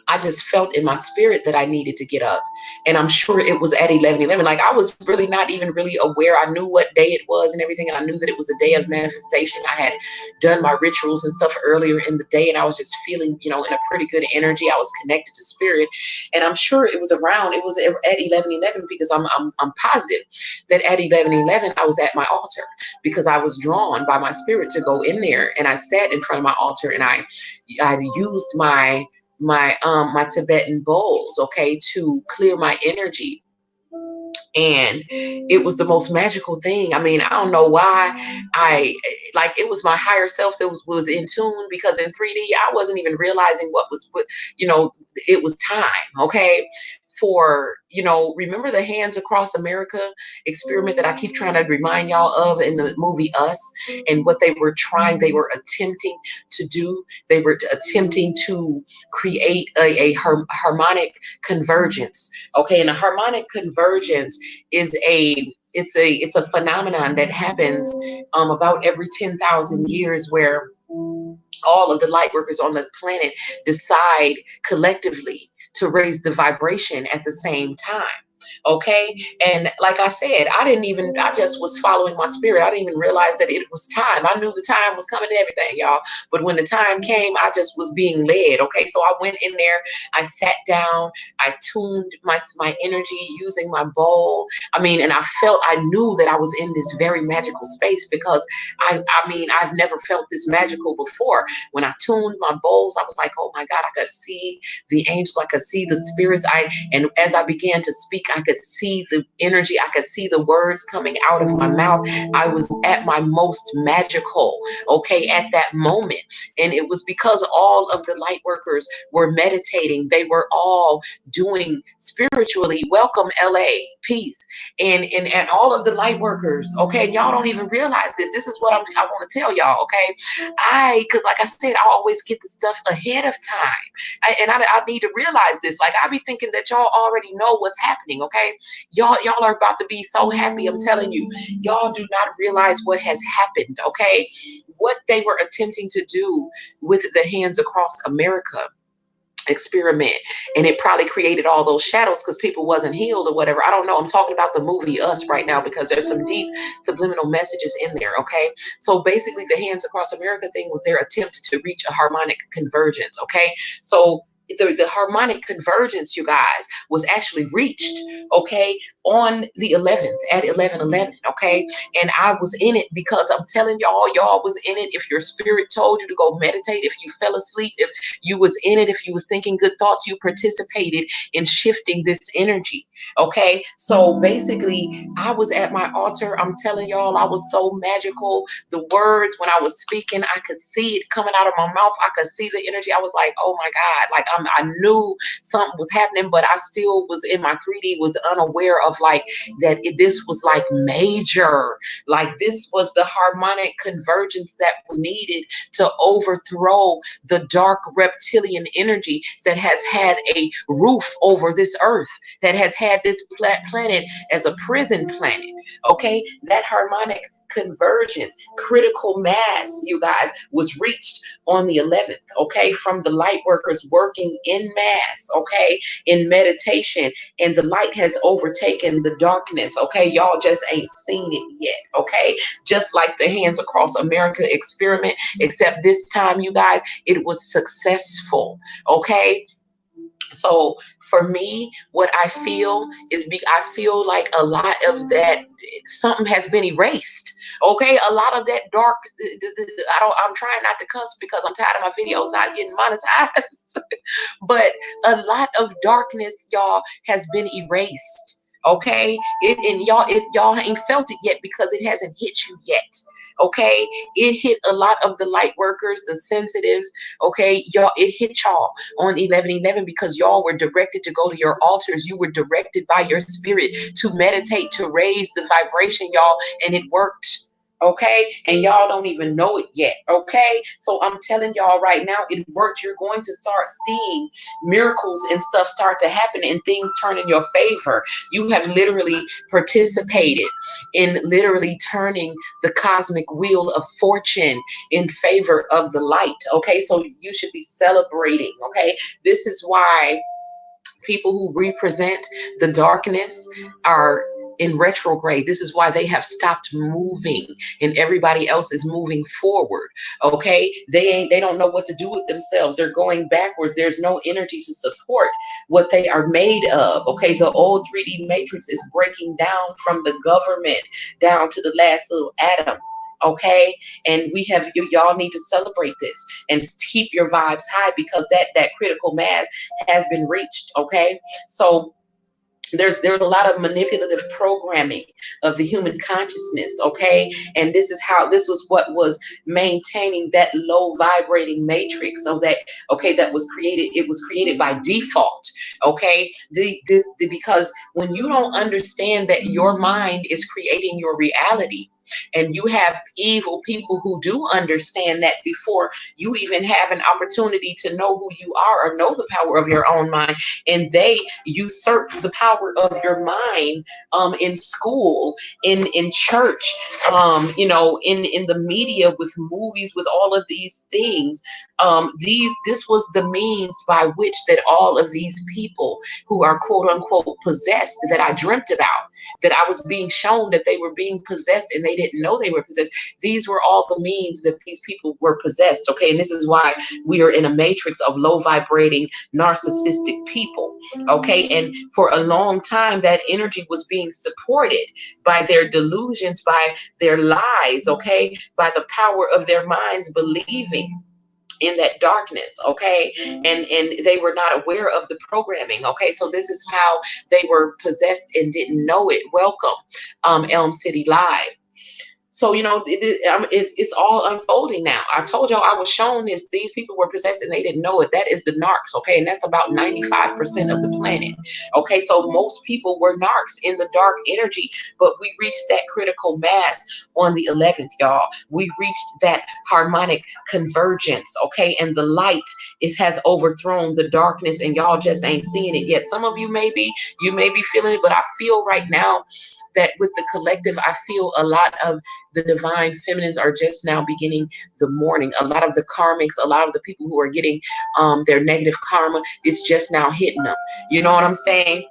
I just felt in my spirit that I needed to get up. And I'm sure it was at 11:11. Like, I was really not even really aware. I knew what day it was and everything. And I knew that it was a day of manifestation. I had done my rituals and stuff earlier in the day. And I was just feeling, in a pretty good energy. I was connected to spirit. And I'm sure it was at 11:11, because I'm positive that at 11:11, I was at my altar, because I was drawn by my spirit to go in there. And I sat in front of my altar and I used my Tibetan bowls, okay, to clear my energy. And it was the most magical thing. I mean, I don't know why. I like, it was my higher self that was in tune, because in 3D I wasn't even realizing what, you know, it was time, okay, for, you know, remember the Hands Across America experiment that I keep trying to remind y'all of in the movie Us, and what they were attempting to do. They were attempting to create a harmonic convergence, okay. And a harmonic convergence is it's a phenomenon that happens about every 10,000 years, where all of the light workers on the planet decide collectively to raise the vibration at the same time. Okay. And like I said, I just was following my spirit. I didn't even realize that it was time. I knew the time was coming and everything, y'all. But when the time came, I just was being led. Okay. So I went in there, I sat down, I tuned my energy using my bowl. I mean, and I knew that I was in this very magical space, because I mean, I've never felt this magical before. When I tuned my bowls, I was like, oh my God, I could see the angels, I could see the spirits. And as I began to speak, I could see the energy, I could see the words coming out of my mouth. I was at my most magical, okay, at that moment. And it was because all of the light workers were meditating. They were all doing spiritually. Welcome, LA, peace. And all of the light workers, okay, y'all don't even realize this. This is what I want to tell y'all, okay. Because like I said, I always get the stuff ahead of time. I need to realize this. Like, I be thinking that y'all already know what's happening, okay? Y'all are about to be so happy. I'm telling you, y'all do not realize what has happened, okay? What they were attempting to do with the Hands Across America experiment, and it probably created all those shadows because people wasn't healed or whatever. I don't know. I'm talking about the movie Us right now, because there's some deep subliminal messages in there, okay. So basically, the Hands Across America thing was their attempt to reach a harmonic convergence, okay. So the harmonic convergence, you guys, was actually reached, okay, on the 11th at 11:11, okay. And I was in it, because I'm telling y'all was in it. If your spirit told you to go meditate, if you fell asleep, if you was in it, if you was thinking good thoughts, you participated in shifting this energy, okay. So basically, I was at my altar. I'm telling y'all, I was so magical. The words, when I was speaking, I could see it coming out of my mouth. I could see the energy. I was like, oh my God, like I knew something was happening, but I still was in my 3D, was unaware of like that this was like major. Like, this was the harmonic convergence that was needed to overthrow the dark reptilian energy that has had a roof over this earth, that has had this planet as a prison planet, okay. That harmonic convergence, critical mass, you guys, was reached on the 11th, okay, from the light workers working in mass, okay, in meditation. And the light has overtaken the darkness, okay. Y'all just ain't seen it yet, okay. Just like the Hands Across America experiment, except this time, you guys, it was successful, okay. So for me, what I feel is, I feel like a lot of that, something has been erased. Okay, a lot of that dark. I'm trying not to cuss because I'm tired of my videos not getting monetized. But a lot of darkness, y'all, has been erased. Okay, y'all ain't felt it yet because it hasn't hit you yet. Okay, it hit a lot of the light workers, the sensitives. Okay, y'all, it hit y'all on 11:11 because y'all were directed to go to your altars. You were directed by your spirit to meditate, to raise the vibration, y'all, and it worked. Okay, and y'all don't even know it yet. Okay, so I'm telling y'all right now, it worked. You're going to start seeing miracles and stuff start to happen, and things turn in your favor. You have literally participated in literally turning the cosmic wheel of fortune in favor of the light. Okay, so you should be celebrating. Okay, this is why people who represent the darkness are in retrograde. This is why they have stopped moving and everybody else is moving forward. Okay, they don't know what to do with themselves. They're going backwards. There's no energy to support what they are made of. Okay, the old 3D matrix is breaking down from the government down to the last little atom. Okay, and y'all need to celebrate this and keep your vibes high, because that critical mass has been reached. Okay, so There's a lot of manipulative programming of the human consciousness, okay? And this was what was maintaining that low vibrating matrix. So that, okay, that was created, it was created by default, okay? Because when you don't understand that your mind is creating your reality, and you have evil people who do understand that before you even have an opportunity to know who you are or know the power of your own mind, and they usurp the power of your mind, in school, in church, in the media, with movies, with all of these things. This was the means by which that all of these people who are quote unquote possessed, that I dreamt about, that I was being shown that they were being possessed and they didn't know they were possessed. These were all the means that these people were possessed. Okay. And this is why we are in a matrix of low vibrating narcissistic people. Okay. And for a long time, that energy was being supported by their delusions, by their lies, okay, by the power of their minds believing in that darkness, okay, and they were not aware of the programming, okay. So this is how they were possessed and didn't know it. Welcome, Elm City Live. So it's all unfolding now. I told y'all, I was shown this. These people were possessed and they didn't know it. That is the narcs, okay, and that's about 95% of the planet. Okay, so most people were narcs in the dark energy, but we reached that critical mass on the 11th, y'all. We reached that harmonic convergence, okay, and the light has overthrown the darkness, and y'all just ain't seeing it yet. Some of you may be feeling it, but I feel right now that with the collective, I feel a lot of the divine feminines are just now beginning the morning. A lot of the karmics, a lot of the people who are getting their negative karma, it's just now hitting them. You know what I'm saying?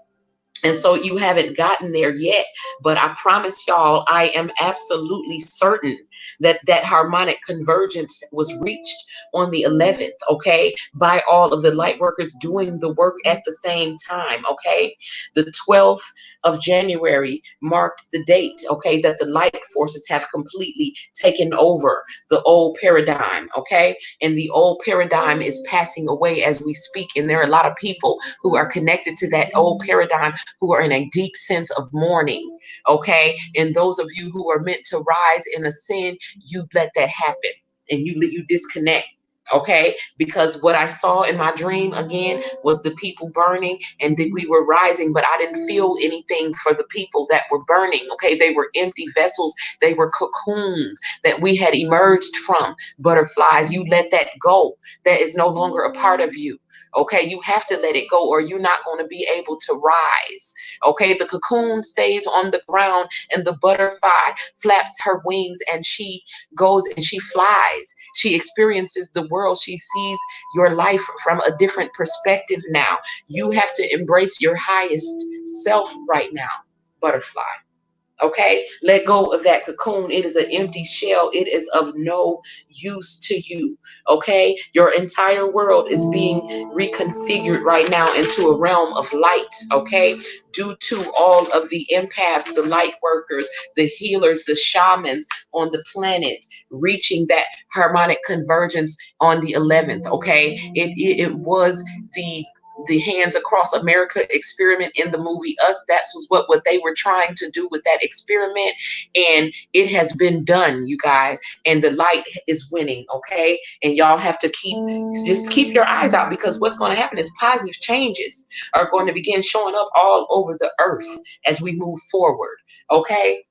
And so you haven't gotten there yet, but I promise y'all, I am absolutely certain that that harmonic convergence was reached on the 11th, okay, by all of the light workers doing the work at the same time, okay. The 12th of January marked the date, okay, that the light forces have completely taken over the old paradigm, okay, and the old paradigm is passing away as we speak, and there are a lot of people who are connected to that old paradigm who are in a deep sense of mourning, okay? And those of you who are meant to rise and ascend, you let that happen and you disconnect. Okay, because what I saw in my dream again was the people burning and that we were rising, but I didn't feel anything for the people that were burning. Okay, they were empty vessels, they were cocoons that we had emerged from. Butterflies, you let that go. That is no longer a part of you. Okay, you have to let it go or you're not going to be able to rise. Okay, the cocoon stays on the ground and the butterfly flaps her wings and she goes and she flies. She experiences the world. She sees your life from a different perspective now. You have to embrace your highest self right now, butterfly. Okay, let go of that cocoon. It is an empty shell. It is of no use to you. Okay, your entire world is being reconfigured right now into a realm of light. Okay, due to all of the empaths, the light workers, the healers, the shamans on the planet reaching that harmonic convergence on the 11th. Okay, it was the Hands Across America experiment in the movie Us. That's was what they were trying to do with that experiment, and it has been done, you guys. And the light is winning, okay? And y'all have to keep your eyes out, because what's going to happen is positive changes are going to begin showing up all over the earth as we move forward, okay?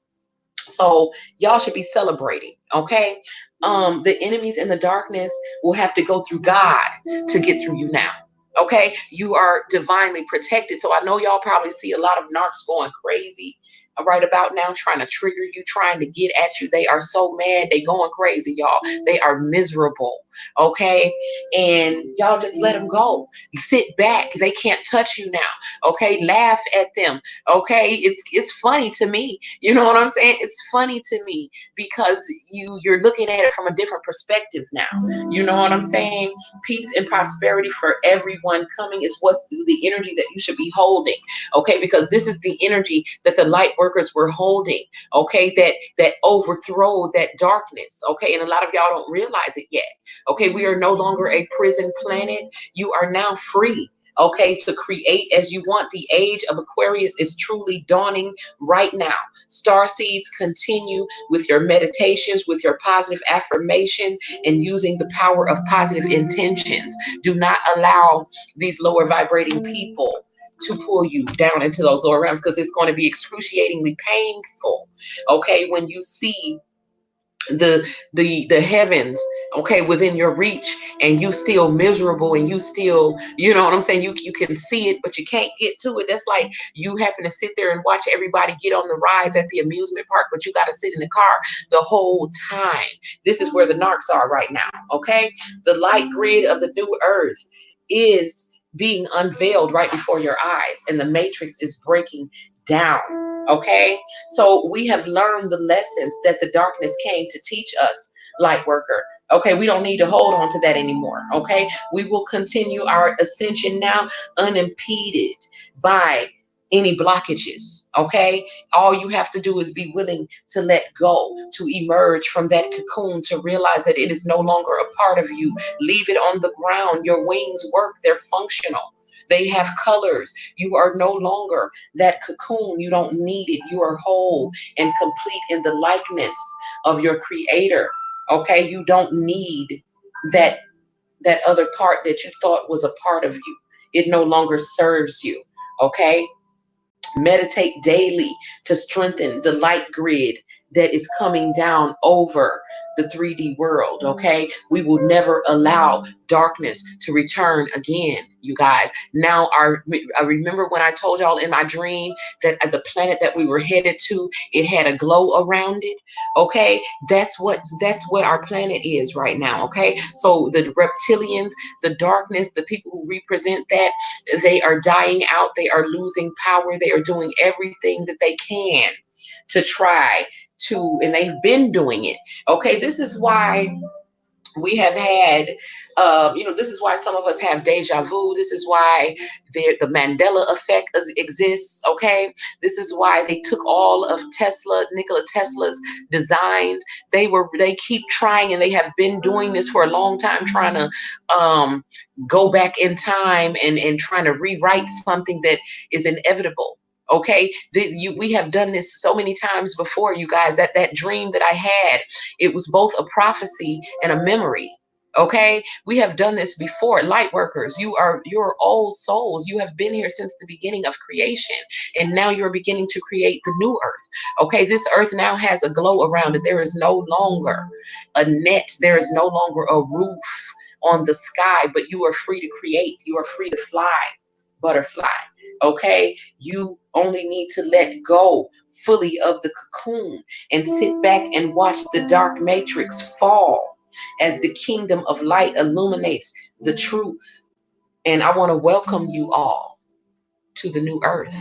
So y'all should be celebrating, okay? The enemies in the darkness will have to go through God to get through you now. Okay, you are divinely protected. So I know y'all probably see a lot of narcs going crazy right about now, trying to trigger you, trying to get at you. They are so mad, they going crazy, y'all. They are miserable. Okay, and y'all just let them go. Sit back. They can't touch you now. Okay, laugh at them. Okay, it's funny to me. You know what I'm saying? It's funny to me because you're looking at it from a different perspective now. You know what I'm saying? Peace and prosperity for everyone coming is what's the energy that you should be holding. Okay, because this is the energy that the light workers were holding. Okay, that overthrow that darkness. Okay, and a lot of y'all don't realize it yet. Okay, we are no longer a prison planet. You are now free. okay, to create as you want. The age of Aquarius is truly dawning right now. Star seeds, continue with your meditations, with your positive affirmations, and using the power of positive intentions. Do not allow these lower vibrating people to pull you down into those lower realms, because it's going to be excruciatingly painful, okay, when you see the heavens, okay, within your reach, and you still miserable, and you still, you know what I'm saying, you can see it but you can't get to it. That's like you having to sit there and watch everybody get on the rides at the amusement park, but you got to sit in the car the whole time. This is where the narcs are right now, okay? The light grid of the new earth is being unveiled right before your eyes, and the matrix is breaking down, okay? So we have learned the lessons that the darkness came to teach us, light worker. Okay, we don't need to hold on to that anymore. Okay, we will continue our ascension now unimpeded by any blockages. Okay, all you have to do is be willing to let go, to emerge from that cocoon, to realize that it is no longer a part of you. Leave it on the ground. Your wings work, they're functional. They have colors. You are no longer that cocoon. You don't need it. You are whole and complete in the likeness of your creator. Okay, you don't need that other part that you thought was a part of you. It no longer serves you. Okay, meditate daily to strengthen the light grid that is coming down over the 3D world. Okay, we will never allow darkness to return again, you guys. Now, I remember when I told y'all in my dream that the planet that we were headed to, it had a glow around it. Okay, that's what our planet is right now. Okay, so the reptilians, the darkness, the people who represent that, they are dying out. They are losing power. They are doing everything that they can to try to, and they've been doing it. Okay, this is why we have had, this is why some of us have deja vu. This is why the Mandela effect exists. Okay, this is why they took all of Nikola Tesla's designs. They keep trying, and they have been doing this for a long time, trying to go back in time and trying to rewrite something that is inevitable. Okay, we have done this so many times before, you guys. That dream that I had, it was both a prophecy and a memory. Okay, we have done this before. Light workers, you're old souls. You have been here since the beginning of creation, and now you're beginning to create the new earth. Okay, this earth now has a glow around it. There is no longer a net. There is no longer a roof on the sky, but you are free to create. You are free to fly, butterfly. Okay, you only need to let go fully of the cocoon and sit back and watch the dark matrix fall as the kingdom of light illuminates the truth. And I want to welcome you all to the new earth.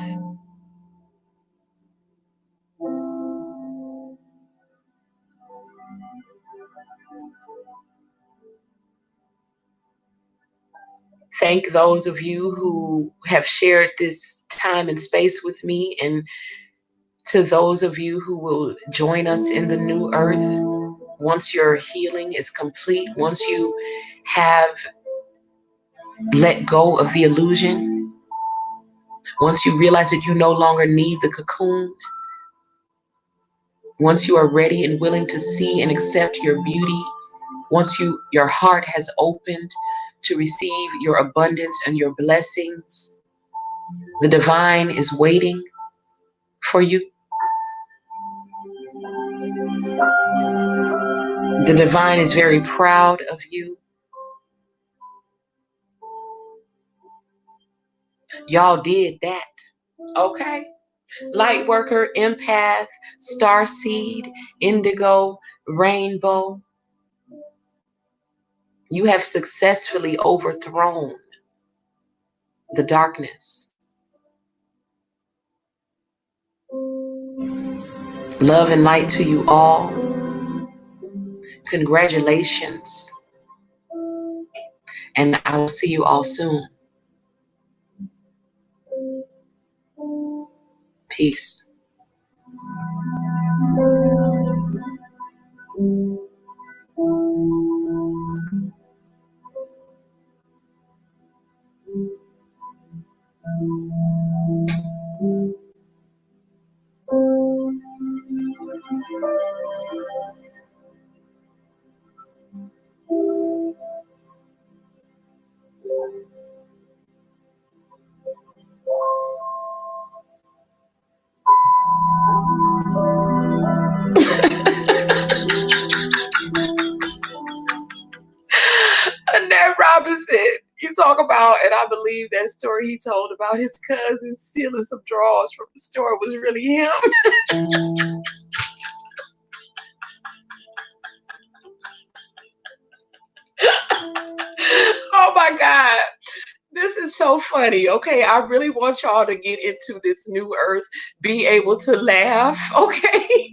Thank those of you who have shared this time and space with me, and to those of you who will join us in the new earth once your healing is complete, once you have let go of the illusion, once you realize that you no longer need the cocoon, once you are ready and willing to see and accept your beauty, once your heart has opened to receive your abundance and your blessings, the divine is waiting for you. The divine is very proud of you. Y'all did that. Okay. Light worker, empath, star seed, indigo, rainbow. You have successfully overthrown the darkness. Love and light to you all. Congratulations. And I will see you all soon. Peace. talk about, and I believe that story he told about his cousin stealing some drawers from the store was really him. Oh my God. This is so funny. Okay, I really want y'all to get into this new earth, be able to laugh. Okay,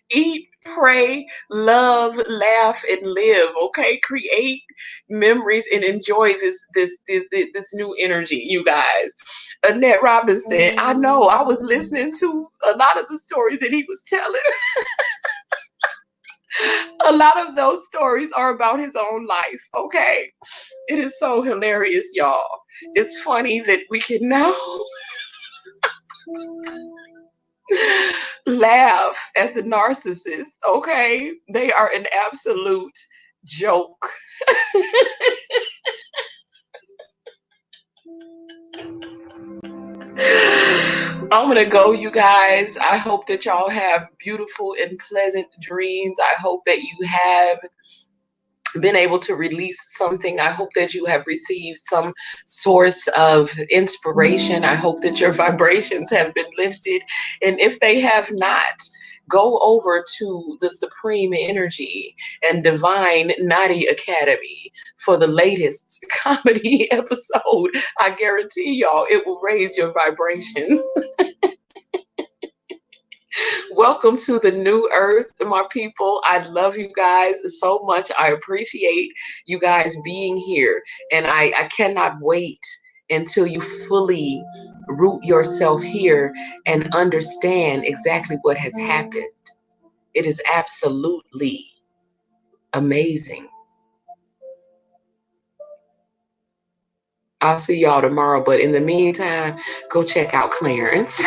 eat, pray, love, laugh, and live. Okay, create memories and enjoy this new energy, you guys. Annette Robinson. I know. I was listening to a lot of the stories that he was telling. A lot of those stories are about his own life. Okay, it is so hilarious, y'all. It's funny that we can now laugh at the narcissists. Okay, they are an absolute joke. I'm gonna go, you guys. I hope that y'all have beautiful and pleasant dreams. I hope that you have been able to release something. I hope that you have received some source of inspiration. I hope that your vibrations have been lifted. And if they have not, go over to the Supreme Energy and Divine Naughty Academy for the latest comedy episode. I guarantee y'all it will raise your vibrations. Welcome to the new earth, my people. I love you guys so much. I appreciate you guys being here. And I cannot wait until you fully root yourself here and understand exactly what has happened. It is absolutely amazing. I'll see y'all tomorrow. But in the meantime, go check out Clarence.